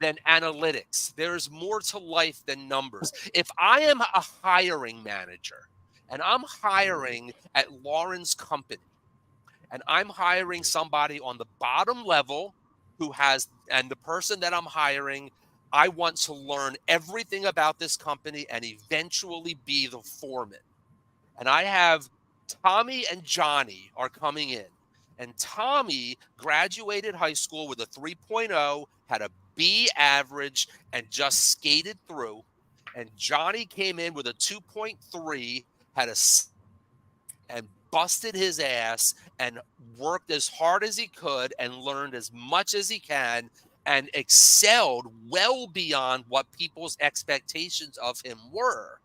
than analytics. There is more to life than numbers. If I am a hiring manager and I'm hiring at Lauren's company, and I'm hiring somebody on the bottom level and the person that I'm hiring, I want to learn everything about this company and eventually be the foreman. And I have Tommy and Johnny are coming in. And Tommy graduated high school with a 3.0, had a B average, and just skated through. And Johnny came in with a 2.3, and busted his ass and worked as hard as he could and learned as much as he can and excelled well beyond what people's expectations of him were.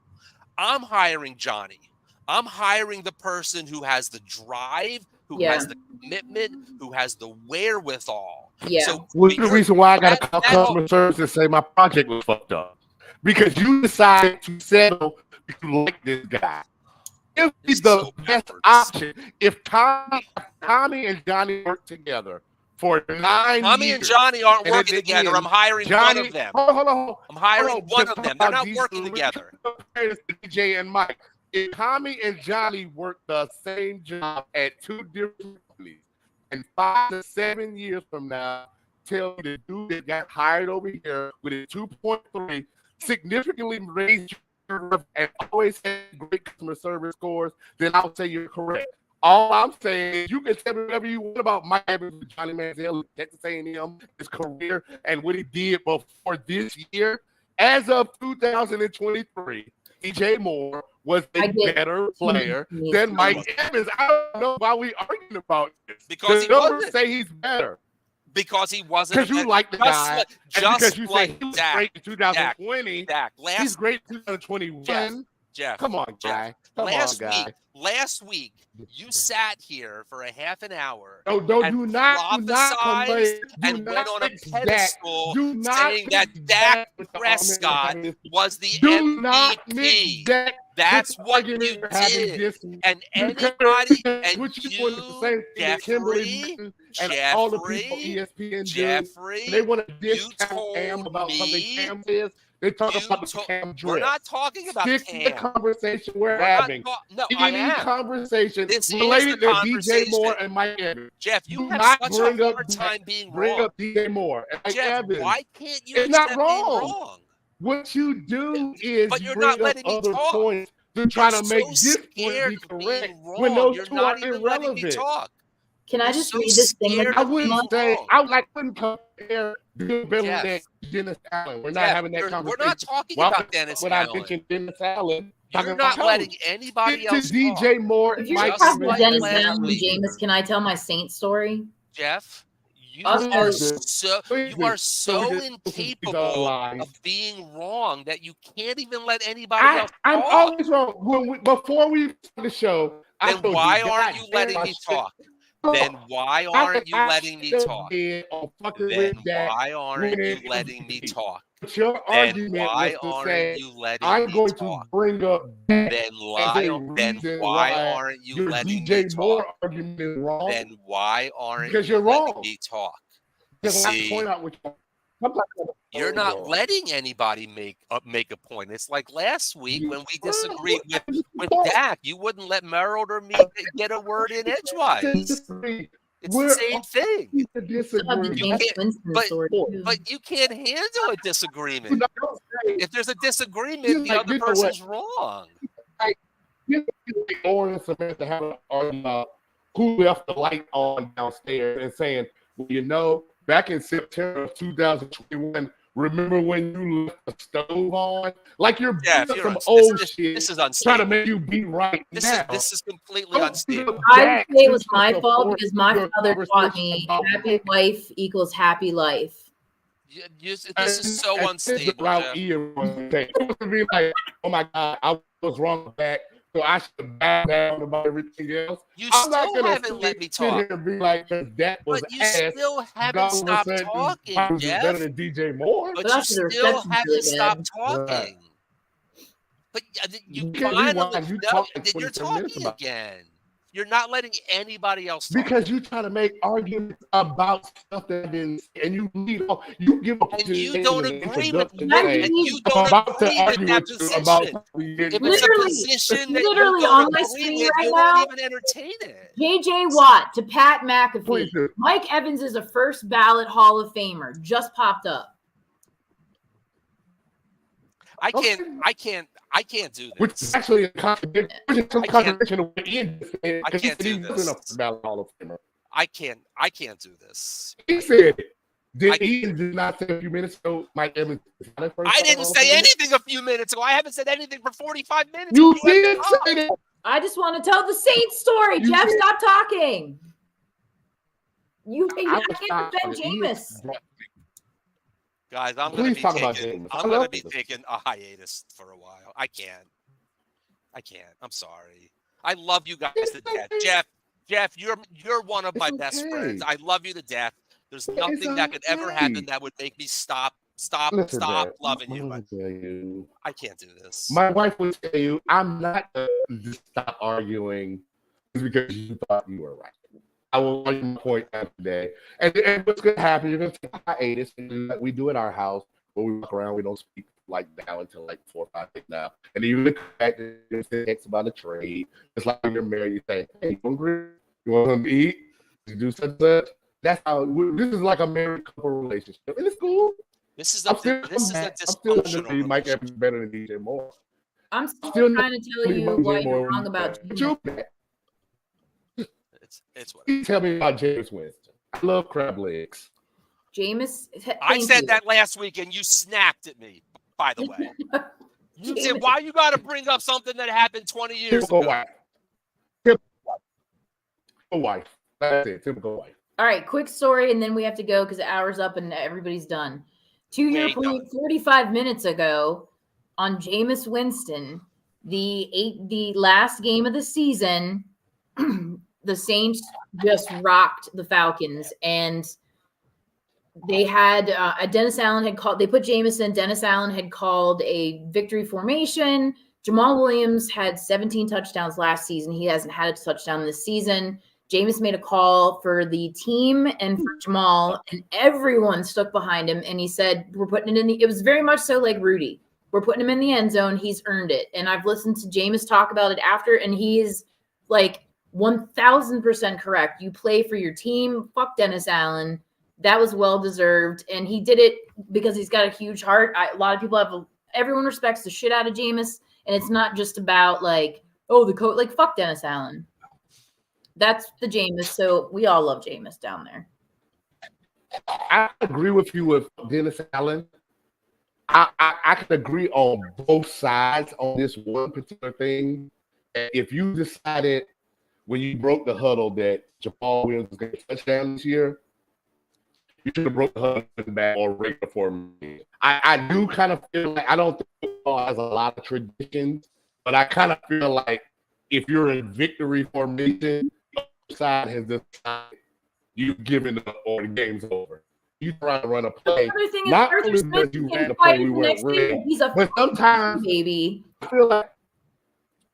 I'm hiring Johnny. I'm hiring the person who has the drive, who has the commitment, who has the wherewithal. Yeah. So what's the reason why I got to call customer service and say my project was fucked up? Because you decided to settle because you like this guy. If he's the best option, if Tommy and Johnny work together for 9 years. Tommy and Johnny aren't working together. I'm hiring one of them. Hold on. I'm hiring one of them. They're not working together. DJ and Mike. If Tommy and Johnny work the same job at 2 different companies, and 5 to 7 years from now, tell me the dude that got hired over here with a 2.3 significantly raised and always had great customer service scores, then I'll say you're correct. All I'm saying is you can tell me whatever you want about Mike Evans with Johnny Manziel, Texas A&M, his career, and what he did before this year. As of 2023, DJ Moore was a better player than Mike Evans. I don't know why we arguing about this. Because the numbers say he's better. Because he wasn't. Because you like the guy. Because you like say he was great in 2020. He's great in 2021. Jeff, come on, guy. Last week, you sat here for a half an hour and prophesized and went on a pedestal saying that Dak Prescott was the MVP. That's what you did. And anybody, and you, Jeffrey, they want to discount Cam about something Cam is. They talk about the Cam drift. We're not talking about Cam. Cam. The conversation we're having. Any conversation related to DJ Moore and Mike Evans. Jeff, you have such a hard time being wrong. Bring up DJ Moore and Mike Jeff, Evans. why can't you it's not wrong? What you do is but you're bring not letting up me other talk. points to try to make so this point be correct when those you're two not are even letting me irrelevant. talk. Can I just read this thing? I wouldn't say I wouldn't compare Bill Belichick to Dennis Allen. We're not having that conversation. We're not talking about Dennis when Allen. I mentioned Dennis Allen, you're not letting anybody else to DJ Moore. If you're talking about Dennis Allen, Jameis, can I tell my Saints story? Jeff, you are so incapable of being wrong that you can't even let anybody else talk. I'm always wrong. Before we start the show, then why aren't you letting me talk? Then why aren't you letting me talk? Then why aren't you letting me talk? Your argument was to say, I'm going to bring up then why aren't you letting me talk? Argument is wrong. Then why aren't because you you're wrong. letting me talk? See, point out which you're not letting anybody make a point. It's like last week when we disagreed with Dak. You wouldn't let Merrill or me get a word in edgewise. It's the same thing. But you can't handle a disagreement. If there's a disagreement, the other person's wrong. Lauren and Samantha have an argument about who left the light on downstairs and saying, well, you know, back in September of 2021, remember when you left the stove on? Like you're some old shit. This is unstable. Trying to make you be right now. This is completely unstable. I would say it was my fault because my father taught me happy wife equals happy life. This is so unstable. It would be like, oh my God, I was wrong back, so I should back down about everything else. You still haven't let me talk. Sit here and be like, that was but you still haven't stopped talking, Jeff. Better than DJ Moore. But you still haven't stopped talking. But you're talking again. You're not letting anybody else talk. Because you're trying to make arguments about stuff that didn't, and you give up. And you don't agree with that. And you don't agree with that position. If it's a position that literally on my screen right now, you won't even entertain it. JJ Watt to Pat McAfee. Mike Evans is a first ballot Hall of Famer. Just popped up. I can't do this. Which is actually a contradiction of what Ian said. I can't do this. I can't do this. He said it. Ian did not say a few minutes ago, Mike Evans. I didn't say anything a few minutes ago. I haven't said anything for 45 minutes. You did say it. I just want to tell the Saints story. Jeff, stop talking. I can't defend Jameis. Guys, I'm going to be taking a hiatus for a while. I can't. I'm sorry. I love you guys to death. Jeff, you're one of my best friends. I love you to death. There's nothing that could ever happen that would make me stop loving you. I can't do this. My wife would tell you, I'm not going to stop arguing because you thought you were right. I will argue my point out today. And what's going to happen, you're going to take a hiatus, and we do at our house, where we walk around, we don't speak like now until like 4 or 5 days now. And then you look back and say X about a trade. It's like when you're married, you say, hey, you hungry? You want something to eat? You do such. That's how, this is like a married couple relationship. And it's cool. This is a dysfunctional. Mike Evans better than DJ Moore. I'm still trying to tell you why you're wrong about Jameis. It's what. Tell me about Jameis Winston. I love crab legs. Jameis. I said that last week and you snapped at me, by the way. You said, why you got to bring up something that happened 20 years ago? Typical wife. That's it. Typical wife. All right, quick story, and then we have to go because the hour's up and everybody's done. 2-year point 45 minutes ago on Jameis Winston, the last game of the season, the Saints just rocked the Falcons, and they had Dennis Allen had called. They put Jameson. Dennis Allen had called a victory formation. Jamal Williams had 17 touchdowns last season. He hasn't had a touchdown this season. Jameis made a call for the team and for Jamal, and everyone stuck behind him. And he said, "We're putting it in the." It was very much so like Rudy. We're putting him in the end zone. He's earned it. And I've listened to Jameis talk about it after, and he is like 1,000% correct. You play for your team. Fuck Dennis Allen. That was well deserved, and he did it because he's got a huge heart. A lot of people everyone respects the shit out of Jameis, and it's not just about like, oh, the coach. Like, fuck Dennis Allen. That's the Jameis. So we all love Jameis down there. I agree with you with Dennis Allen. I can agree on both sides on this one particular thing. If you decided when you broke the huddle that Jamal Williams was going to touchdown this year, you should have broke the huddle back or regular formation. I do kind of feel like I don't think football has a lot of traditions, but I kind of feel like if you're in victory formation, the side has decided you've given up or the game's over. You try to run a play. Not only because you ran a play, we weren't ready, but sometimes, baby, I feel like.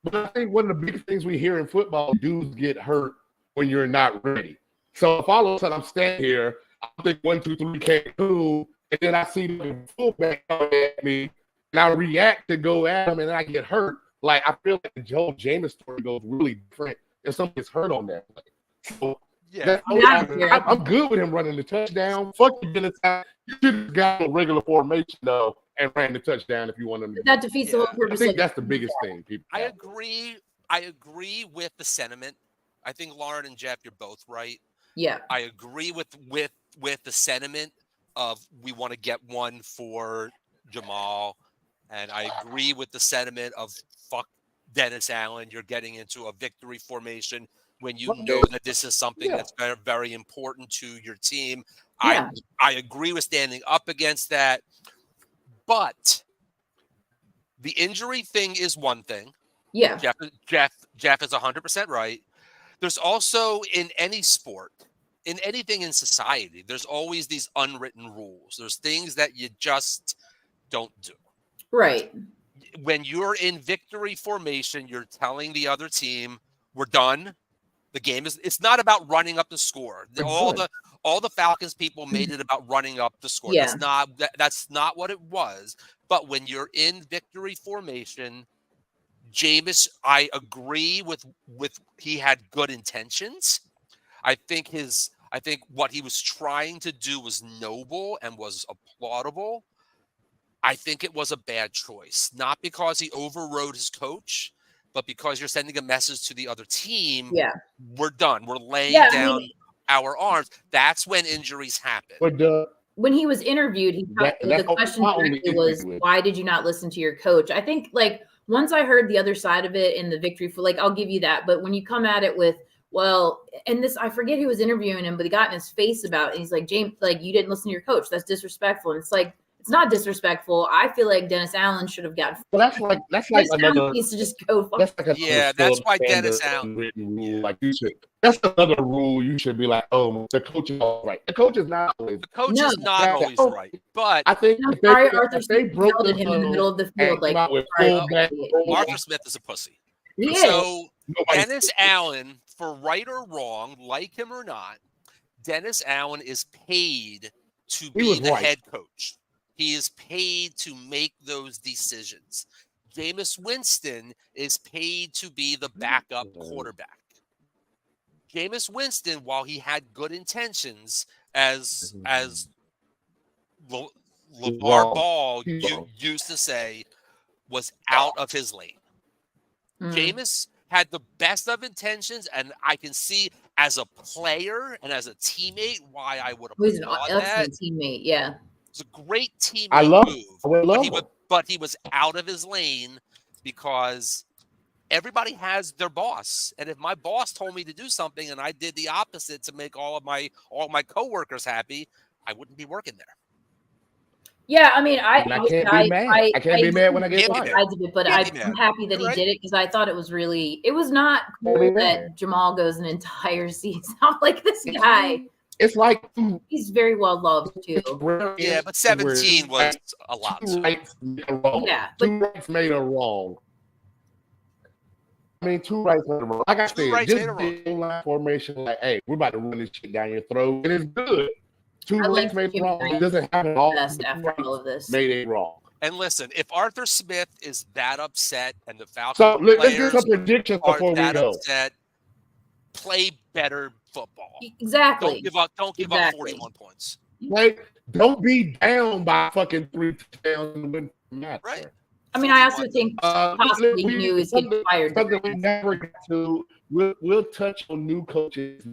But I think one of the big things we hear in football, dudes get hurt when you're not ready. So if all of a sudden I'm standing here, I think 1, 2, 3 can't do, and then I see the fullback coming at me, and I react to go at him, and I get hurt. Like I feel like the Joe Jameis story goes really different if someone gets hurt on that play. So yeah, I'm good with him running the touchdown. Fuck you, Dennis. You should have got a regular formation though and ran the touchdown if you want him to. That defeats the whole purpose. I think that's the biggest thing. People. I agree with the sentiment. I think Lauren and Jeff, you're both right. Yeah. I agree with the sentiment of we want to get one for Jamal. And I agree with the sentiment of fuck Dennis Allen. You're getting into a victory formation when you know that this is something that's very, very important to your team. Yeah. I agree with standing up against that. But the injury thing is one thing. Yeah. Jeff is 100% right. There's also in any sport, in anything in society, there's always these unwritten rules. There's things that you just don't do. Right. When you're in victory formation, you're telling the other team, we're done. The game it's not about running up the score. All the Falcons people made it about running up the score. Yeah. That's not what it was. But when you're in victory formation, Jameis, I agree with he had good intentions. I think what he was trying to do was noble and was applaudable. I think it was a bad choice, not because he overrode his coach, but because you're sending a message to the other team. Yeah, we're done. We're laying down our arms. That's when injuries happen. When he was interviewed, the question directly was, "Why did you not listen to your coach?" I think once I heard the other side of it in the victory for I'll give you that. But when you come at it with, well, and this, I forget who was interviewing him, but he got in his face about it. And he's like, James, you didn't listen to your coach. That's disrespectful. And it's it's not disrespectful. I feel like Dennis Allen should have gotten. Well, that's like another. Needs to just go. That's that's why Dennis Allen. Rule. You should. That's another rule. You should be like, oh, the coach is all right. The coach is not always. The coach is not always right. But I think Arthur Smith yelled at him in the middle of the field, Arthur Smith is a pussy. He so Dennis Allen, for right or wrong, like him or not, Dennis Allen is paid to be the head coach. He is paid to make those decisions. Jameis Winston is paid to be the backup quarterback. Jameis Winston, while he had good intentions, as LeVar Ball used to say, was out of his lane. Jameis had the best of intentions, and I can see as a player and as a teammate why I would applaud that. He's an excellent teammate, yeah. It's a great teammate I love move, but he was out of his lane because everybody has their boss, and if my boss told me to do something and I did the opposite to make all my coworkers happy, I wouldn't be working there. Yeah, I mean, I can't be mad. I can't be mad when I get fired. But I'm happy that he did it because I thought it was not cool that Jamal goes an entire season. I'm like, this guy. It's like he's very well loved too. Yeah, but 17 was a lot. Two rights made a wrong. I mean, two rights made a wrong. Like I said, just the line formation, hey, we're about to run this shit down your throat, and it's good. Two rights made a wrong. It doesn't happen all of this. Made it wrong. And listen, if Arthur Smith is that upset and the Falcons let's get some predictions before we go. Upset, play better football. Exactly. Don't give up 41 points. Right? Don't be down by fucking 3 touchdowns. Right. I mean, I also think possibly he knew he was getting fired. Something we never get to. We'll touch on new coaches,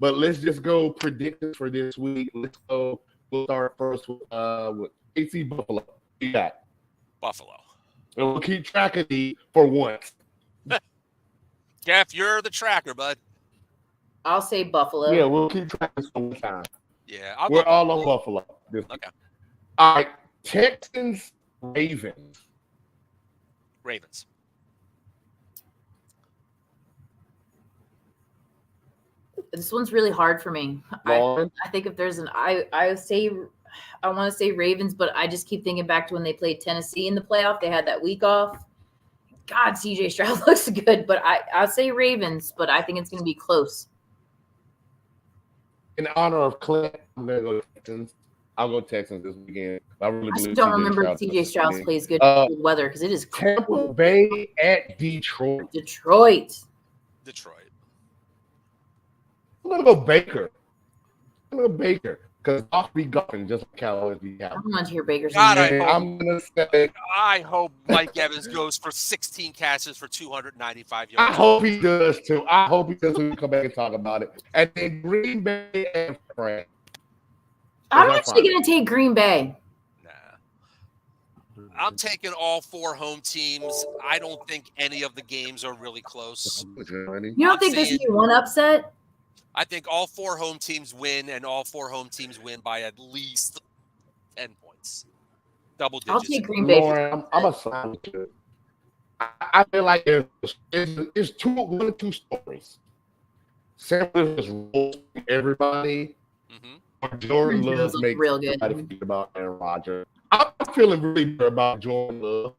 but let's just go predictions for this week. Let's go. We'll start first with AC Buffalo. You got Buffalo, and we'll keep track of these for once. Jeff, you're the tracker, bud. I'll say Buffalo. Yeah, we'll keep track of this one time. Yeah, we're all on Buffalo. Okay. All right, Texans, Ravens. This one's really hard for me. I think if there's I want to say Ravens, but I just keep thinking back to when they played Tennessee in the playoff. They had that week off. God, CJ Stroud looks good, but I'll say Ravens, but I think it's going to be close. In honor of Clint, I'm going to go Texans. I'll go Texans this weekend. I just don't remember if CJ Stroud plays good weather because it is Tampa Bay at Detroit. Detroit. I'm going to go Baker. because I'll be golfing just like Cowboys be I don't want to hear Baker's. God, I'm gonna say. I hope Mike Evans goes for 16 catches for 295 yards. I hope he does too. I hope he does. We can come back and talk about it. And then Green Bay and France. I'm actually going to take Green Bay. Nah. I'm taking all 4 home teams. I don't think any of the games are really close. You don't think there's one upset? I think all 4 home teams win, and all 4 home teams win by at least 10 points. Double digits. I'll take Green Bay. Lauren, I'm a side with you. I feel like it's one or two stories. San Francisco rolls everybody. Or Jordan Love makes real good. Think about Aaron Rodgers. I'm feeling really good about Jordan Love.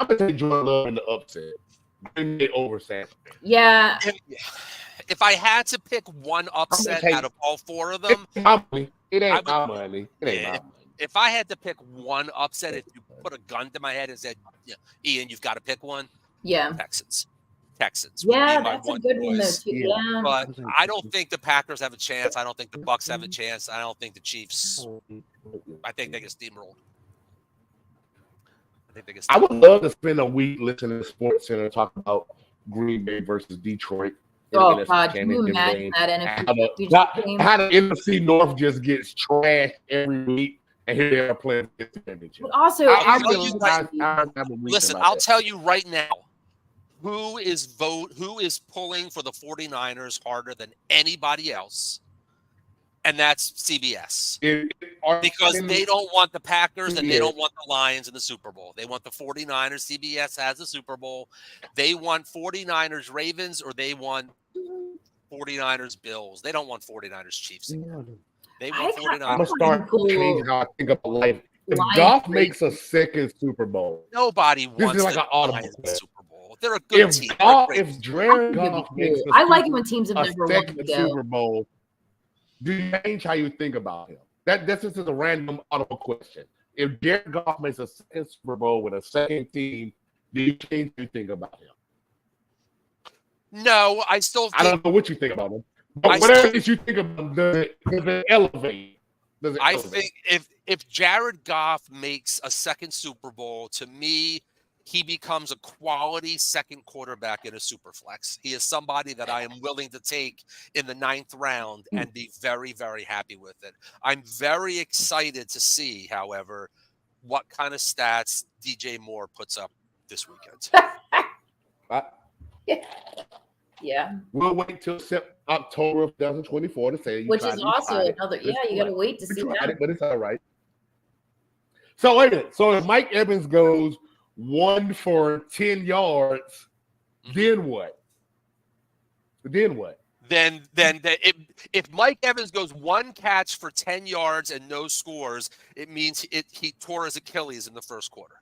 I'm gonna take Jordan Love in the upset. Green Bay over San Francisco. Yeah. If I had to pick one upset out of all 4 of them, it ain't my money. If I had to pick one upset, if you put a gun to my head and said, Ian, you've got to pick one. Yeah. Texans. Yeah, that's a good one though too. Yeah. But I don't think the Packers have a chance. I don't think the Bucks have a chance. I don't think the Chiefs. I think they get steamrolled. I would love to spend a week listening to Sports Center talk about Green Bay versus Detroit. Oh God, can you imagine that NFC? How the NFC North just gets trashed every week, and here they are playing the championship. But also, listen, I'll tell you right now, who is pulling for the 49ers harder than anybody else, and that's CBS. Because they don't want the Packers and they don't want the Lions in the Super Bowl. They want the 49ers. CBS has the Super Bowl. They want 49ers Ravens, or they want 49ers Bills. They don't want 49ers Chiefs. They want 49ers. I'm going to start changing how I think about life. If Goff makes a second Super Bowl, nobody wants like an audible Super Bowl. They're a good team. If Jared Goff makes I like it when teams have never won the Super Bowl, do you change how you think about him? That's just a random audible question. If Jared Goff makes a second Super Bowl with a second team, do you change how you think about him? No, I still think, I don't know what you think about him. But whatever it is you think about him, does it elevate? I think if Jared Goff makes a second Super Bowl, to me, he becomes a quality second quarterback in a super flex. He is somebody that I am willing to take in the 9th round and be very, very happy with it. I'm very excited to see, however, what kind of stats DJ Moore puts up this weekend. Yeah. We'll wait till October of 2024 to say. Which is also another. Yeah, you got to wait to see that. But it's all right. So wait a minute. So if Mike Evans goes 1 for 10 yards, then what? Then if Mike Evans goes 1 catch for 10 yards and no scores, it means he tore his Achilles in the first quarter.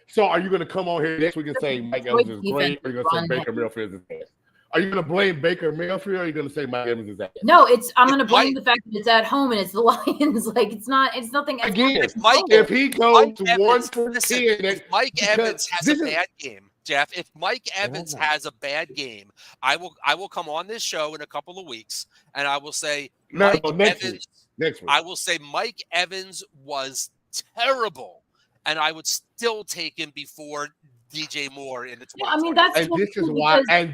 So are you going to come on here next week and say Mike Evans is great, or are you going to say Baker Mayfield is bad? Are you going to blame Baker Mayfield, or are you going to say Mike Evans is that? No, I'm going to blame the fact that it's at home and it's the Lions. Like it's nothing. Again, if he goes to 1 for 10, if Mike Evans has a bad game, Jeff. If Mike Evans has a bad game, I will come on this show in a couple of weeks and I will say next week. I will say Mike Evans was terrible, and I would still take him before DJ Moore in the 2020. I mean, that's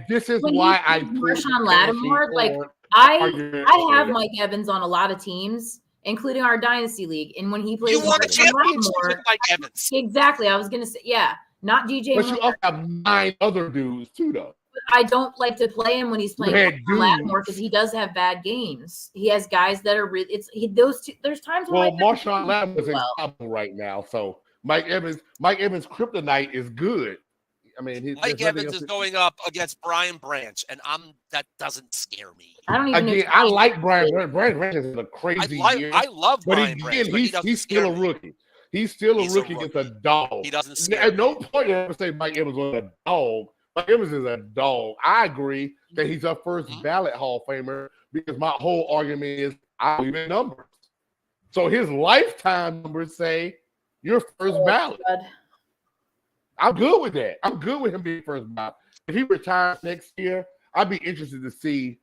this is why I Marshawn Lattimore. Like I have Mike Evans on a lot of teams, including our dynasty league. And when he plays, you won a championship with Mike Evans. Exactly. I was gonna say, not DJ. But you also have 9 other dudes too, though. I don't like to play him when he's playing Lattimore because he does have bad games. He has guys that are really. Those two. There's times when Marshawn Lattimore is in trouble right now, so. Mike Evans' kryptonite is good. I mean, Mike Evans is going up against Brian Branch, and that doesn't scare me. I don't even. Again, I like Brian Branch. Brian Branch is in a crazy year. I love Brian Branch, but he's still a rookie. He's still a rookie against a dog. He doesn't scare me. At no point did I ever say Mike Evans was a dog. Mike Evans is a dog. I agree that he's our first ballot Hall of Famer because my whole argument is I believe in numbers. So his lifetime numbers say you're first ballot. God. I'm good with that. I'm good with him being first ballot. If he retires next year, I'd be interested to see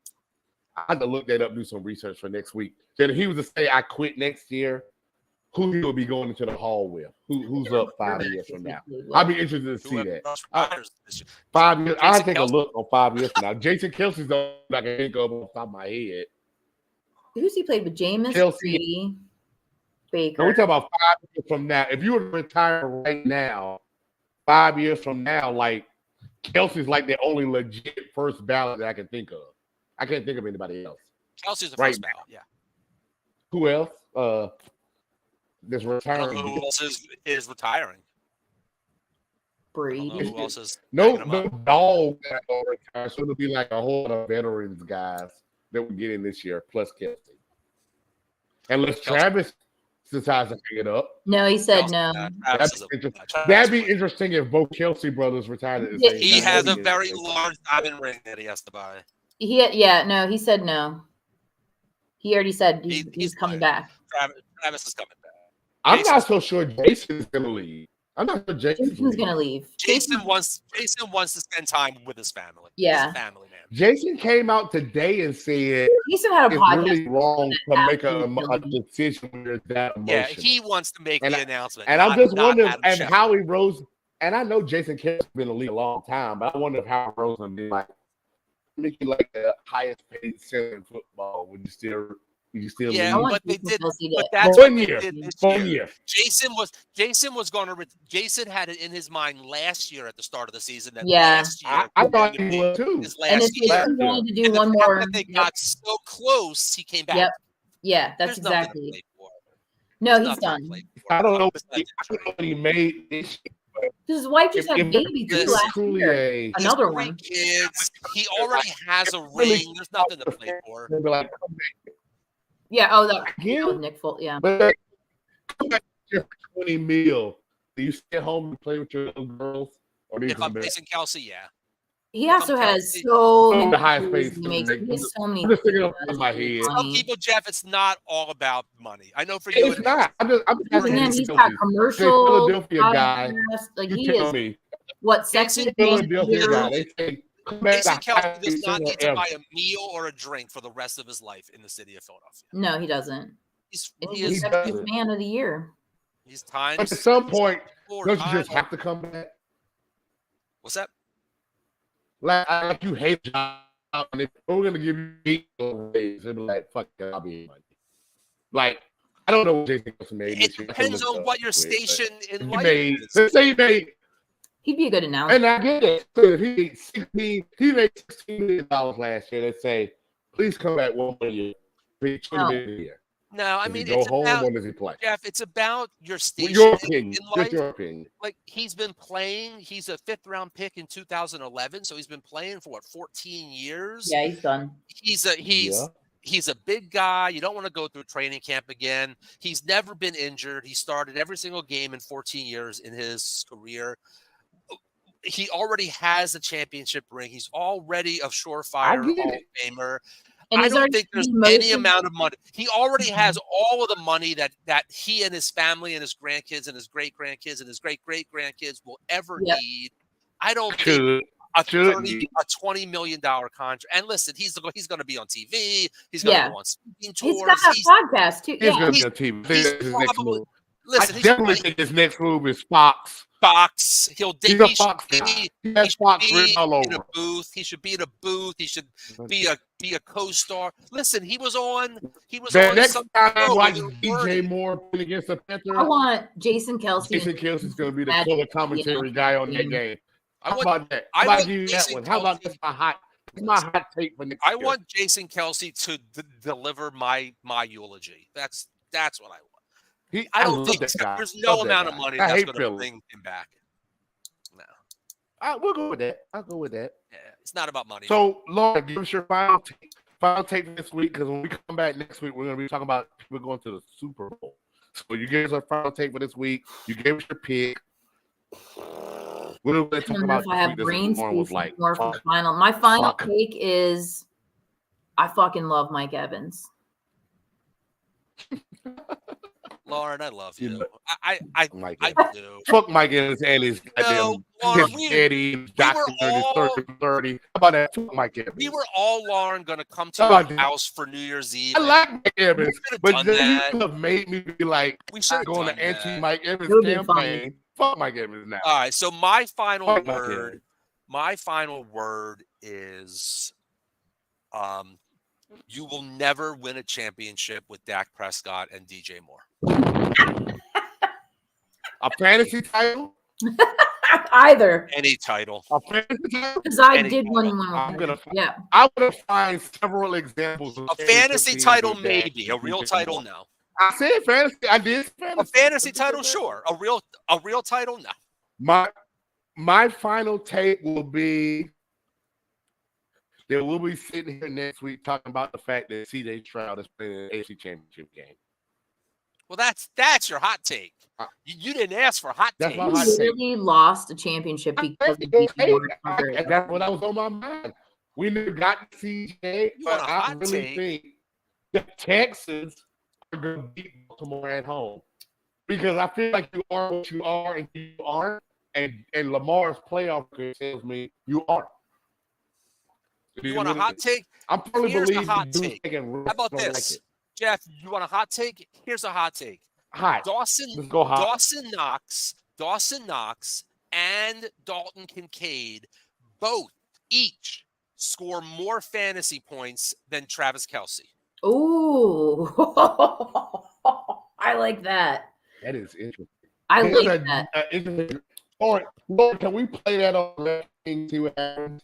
I had to look that up, do some research for next week. Then if he was to say I quit next year, who he will be going into the hall with? Who's up 5 years from now? I'd be interested to see that. 5 years. I take a look on 5 years from now. Jason Kelsey's the only I can think of on the top of my head. Who's he played with? Jameis, Brady, Baker. No, we're talking about 5 years from now. If you were to retire right now, 5 years from now, like Kelsey's like the only legit first ballot that I can think of. I can't think of anybody else. Kelsey's the first ballot, yeah. Who else? That's retiring. I don't know who else is retiring. Brady. Who else is no dog that will retire. So it'll be like a whole lot of veterans guys that we're getting this year, plus Kelsey. Unless Travis decides to hang it up. No, he said no. That'd be interesting if both Kelsey brothers retired at the same time. He has a very large diamond ring that he has to buy. He said no. He already said he's coming back. Travis is coming back. I'm not so sure Jason's going to leave. I'm not sure Jason's going to leave. Jason wants to spend time with his family. Yeah. He's a family man. Jason came out today and said Jason had a podcast. It's really wrong to make a decision when you're that emotional. Yeah, he wants to make the announcement. And I'm just wondering how he rose. And I know Jason Kelsey's been in the league a long time, but I wonder if how Rose would be like, make you like the highest paid center in football. Would you still yeah, leave? but they did. But that's one year. One year. Jason was going to. Jason had it in his mind last year at the start of the season. That last year I thought he would too. His last year. Wanted to do one more. That they got so close, he came back. Yep. Yeah, that's exactly. No, he's done. I don't know. I don't know what he made this year. His wife just had a baby too last year. Another one. Kids. He already has a ring. There's nothing to play for. Yeah. Oh, that was Nick Foles. Yeah. But come back to 20 mil. Do you stay home and play with your little girls? Or if I'm Jason Kelsey, yeah. He also has so many. The highest paid. He has so many. I'm just thinking of my head. Tell people, Jeff, it's not all about money. I know for you, it's not. He's got commercial. Philadelphia guy. Like he is. What sexy Philadelphia guy? They say. Jason Kelsey does not need to buy a meal or a drink for the rest of his life in the city of Philadelphia. No, he doesn't. He is the man of the year. He's times. But at some point, don't you just have to come back? What's that? Like you hate the job, and if we're gonna give you a raise, it'll be like, fuck it, I'll be money. Like, I don't know what Jason Kelsey made. It depends on what your station in life is. Let's say he made. He'd be a good announcer. And I get it. So if he made $16 million last year. Let's say, please come back one more year. Pay $20 million a year. No, I mean, it's about, when does he play? Jeff, it's about your station. Your opinion. In life. Just your opinion. Like, he's been playing. He's a 5th-round pick in 2011, so he's been playing for 14 years. Yeah, he's done. He's a big guy. You don't want to go through training camp again. He's never been injured. He started every single game in 14 years in his career. He already has a championship ring. He's already a surefire Hall of Famer. And I don't think there's any amount of money. He already has all of the money that he and his family and his grandkids and his great-grandkids and his great-great-grandkids will ever need. I don't think a $20 million contract. And listen, he's going to be on TV. He's going to go on speaking tours. He's got that podcast, too. He's going to be on TV. Listen, I definitely think his next move is Fox. He'll He's a Fox guy. He has Fox written all over. In a booth. He should be in a booth. He should be a co-star. Listen, he was on. The next time I watch DJ Moore play against the Panthers, I want Jason Kelsey. Jason Kelsey's going to be the color commentary guy on that game. How about that? How about you that one? How about this? My hot take for next year. I want Jason Kelsey to deliver my eulogy. That's what I want. I don't think there's no amount of money that's going to bring him back. No. We'll go with that. I'll go with that. Yeah, it's not about money. So, Lauren, give us your final take this week, because when we come back next week, we're going to be talking about people going to the Super Bowl. So you gave us our final take for this week. You gave us your pick. What are we talking about? I have brain space more for final. My final take is I fucking love Mike Evans. Lauren, I love you. I do. Fuck Mike Evans and his goddamn Eddie documentary 30. How about that? Fuck Mike Evans. We were all, Lauren, going to come to your house for New Year's Eve. I like Mike Evans, but then you could have made me be like, we should going to anti-Mike Evans campaign. Fuck Mike Evans now. All right, so my final word is you will never win a championship with Dak Prescott and DJ Moore. A fantasy title? Either. Any title. A fantasy title? Because I did one. I'm gonna find several examples of a fantasy title, maybe. A real title, no. I said fantasy. I did fantasy. A fantasy title, sure. A real title, no. My final take will be that we'll be sitting here next week talking about the fact that CJ Stroud is playing an AFC Championship game. Well, that's your hot take. You didn't ask for hot take. You really lost a championship because that's what I was on my mind. We never got CJ, but I really think the Texans are going to beat Baltimore at home because I feel like you are what you are and you aren't, and Lamar's playoff record tells me you are. You want a hot take? I'm probably believing a hot take. How about this, Jeff? You want a hot take? Here's a hot take. Hot. Dawson Knox, and Dalton Kincaid each score more fantasy points than Travis Kelce. Ooh, I like that. That is interesting. I like that. Lord, can we play that on the thing? See what happens.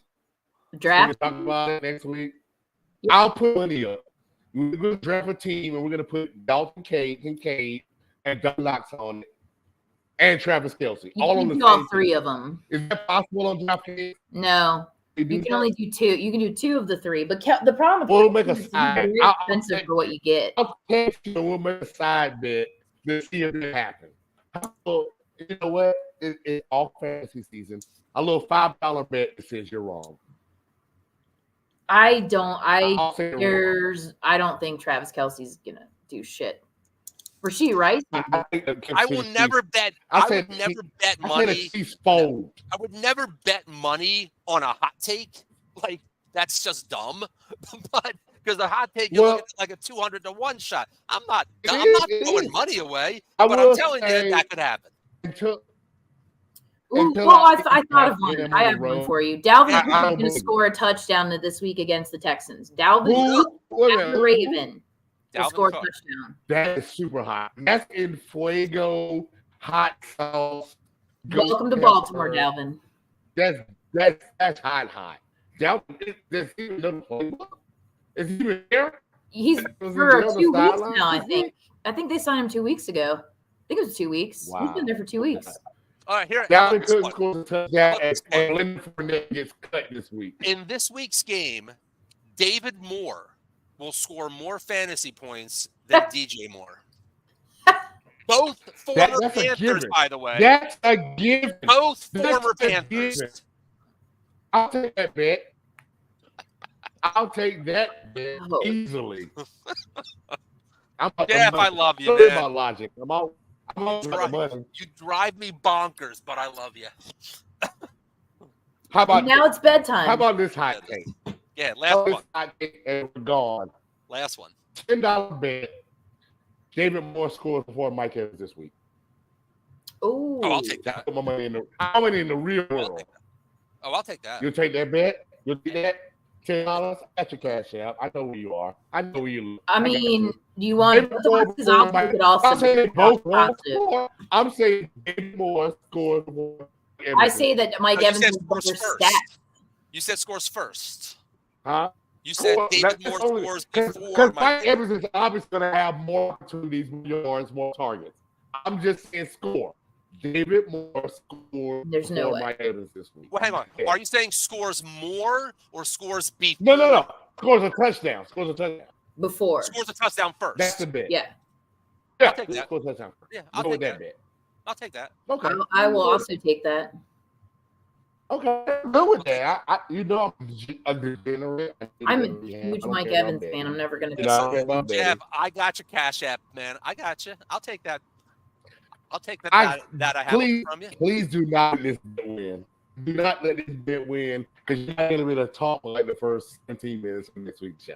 Draft. We're talk about it next week. Yeah. I'll put money up. We're going to draft a team, and we're going to put Dalton Kincaid and Dalton Knox on it, and Travis Kelce. All on the all three of them. Is that possible on DraftKings? No. You can only do two. You can do two of the three, but the problem with we'll make a side. It's expensive for what you get. I'll text you and we'll make a side bet to see if it happens. So, you know what? It's all fantasy season. A little $5 bet that says you're wrong. I don't think Travis Kelce's gonna do shit. Rasheed Rice. I will never bet. I would never bet money. I would never bet money on a hot take. Like that's just dumb. But because the hot take, you're looking at like a 200 to 1 shot. I'm not throwing money away. But I'm telling you that could happen. I thought of one. I have one for you. Dalvin is going to score a touchdown this week against the Texans. Dalvin Raven. Score a touchdown. That is super hot. That's in Fuego hot sauce. Welcome to Baltimore, Dalvin. That's hot. Dalvin, there's even another playbook. Is he even there? He's for 2 weeks now, I think. I think they signed him 2 weeks ago. I think it was 2 weeks. Wow. He's been there for 2 weeks. All right, here. Dalvin couldn't score a touchdown, and Leonard Fournette gets cut this week. In this week's game, David Moore will score more fantasy points than DJ Moore. Both former Panthers, by the way. That's a given. Both former Panthers. I'll take that bet. Easily. I love you, man. My logic. I'm all money. You drive me bonkers, but I love you. How about now? It's bedtime. How about this hot take? Yeah, last one. Hot take and we're gone. Last one. $10 bet. David Moore scores before Mike Evans this week. Ooh. Oh, I'll take that. Put my money in the real world. I'll take that. You'll take that bet? You'll do that? $10 at your cash app. I know where you are. I know where you live. I mean, do you want to put the boxes off? You could also. I'm saying both. I'm saying David Moore scores before. I say that Mike Evans is better stat. You said scores first. Huh? You said David Moore scores before. Because Mike Evans is obviously going to have more opportunities, more yards, more targets. I'm just saying score. David Moore scored There's no way. Mike Evans this week. Well, hang on. Are you saying scores more or scores before? No. Scores a touchdown. Before. Scores a touchdown first. That's the bet. Yeah. I'll take that. Scores a touchdown first. Yeah, I'll take that bet. I'll take that. Okay. I will also take that. Okay, I'm good with that. I'm a degenerate. I'm a huge Mike Evans fan. I'm never going to. Jeff, I got your Cash App, man. I got you. I'll take that. I'll take that. I have from you. Please do not let this bet win. Do not let this bet win because you're not going to be able to talk like the first 17 minutes of next week's show.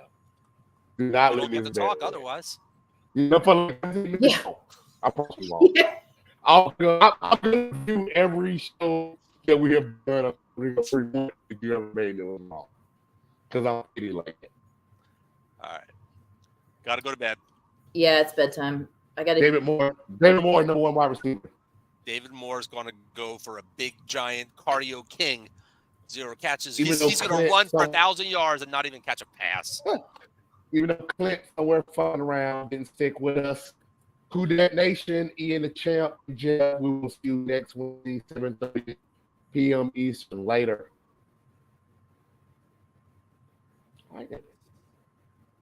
Do not let this bet talk win. Otherwise. For like 17 minutes, I probably won't. I'm going to do every show that we have done up that you ever made in Lamar. Because I'm pretty like it. All right. Got to go to bed. Yeah, it's bedtime. I got David Moore, number one wide receiver. David Moore is going to go for a big, giant cardio king. 0 catches. He's going to run for 1,000 yards and not even catch a pass. Even though Clint somewhere fun around, didn't stick with us. Who Dat Nation, Ian the Champ, Jeff. We will see you next Wednesday, 7:30 p.m. Eastern later. I get it.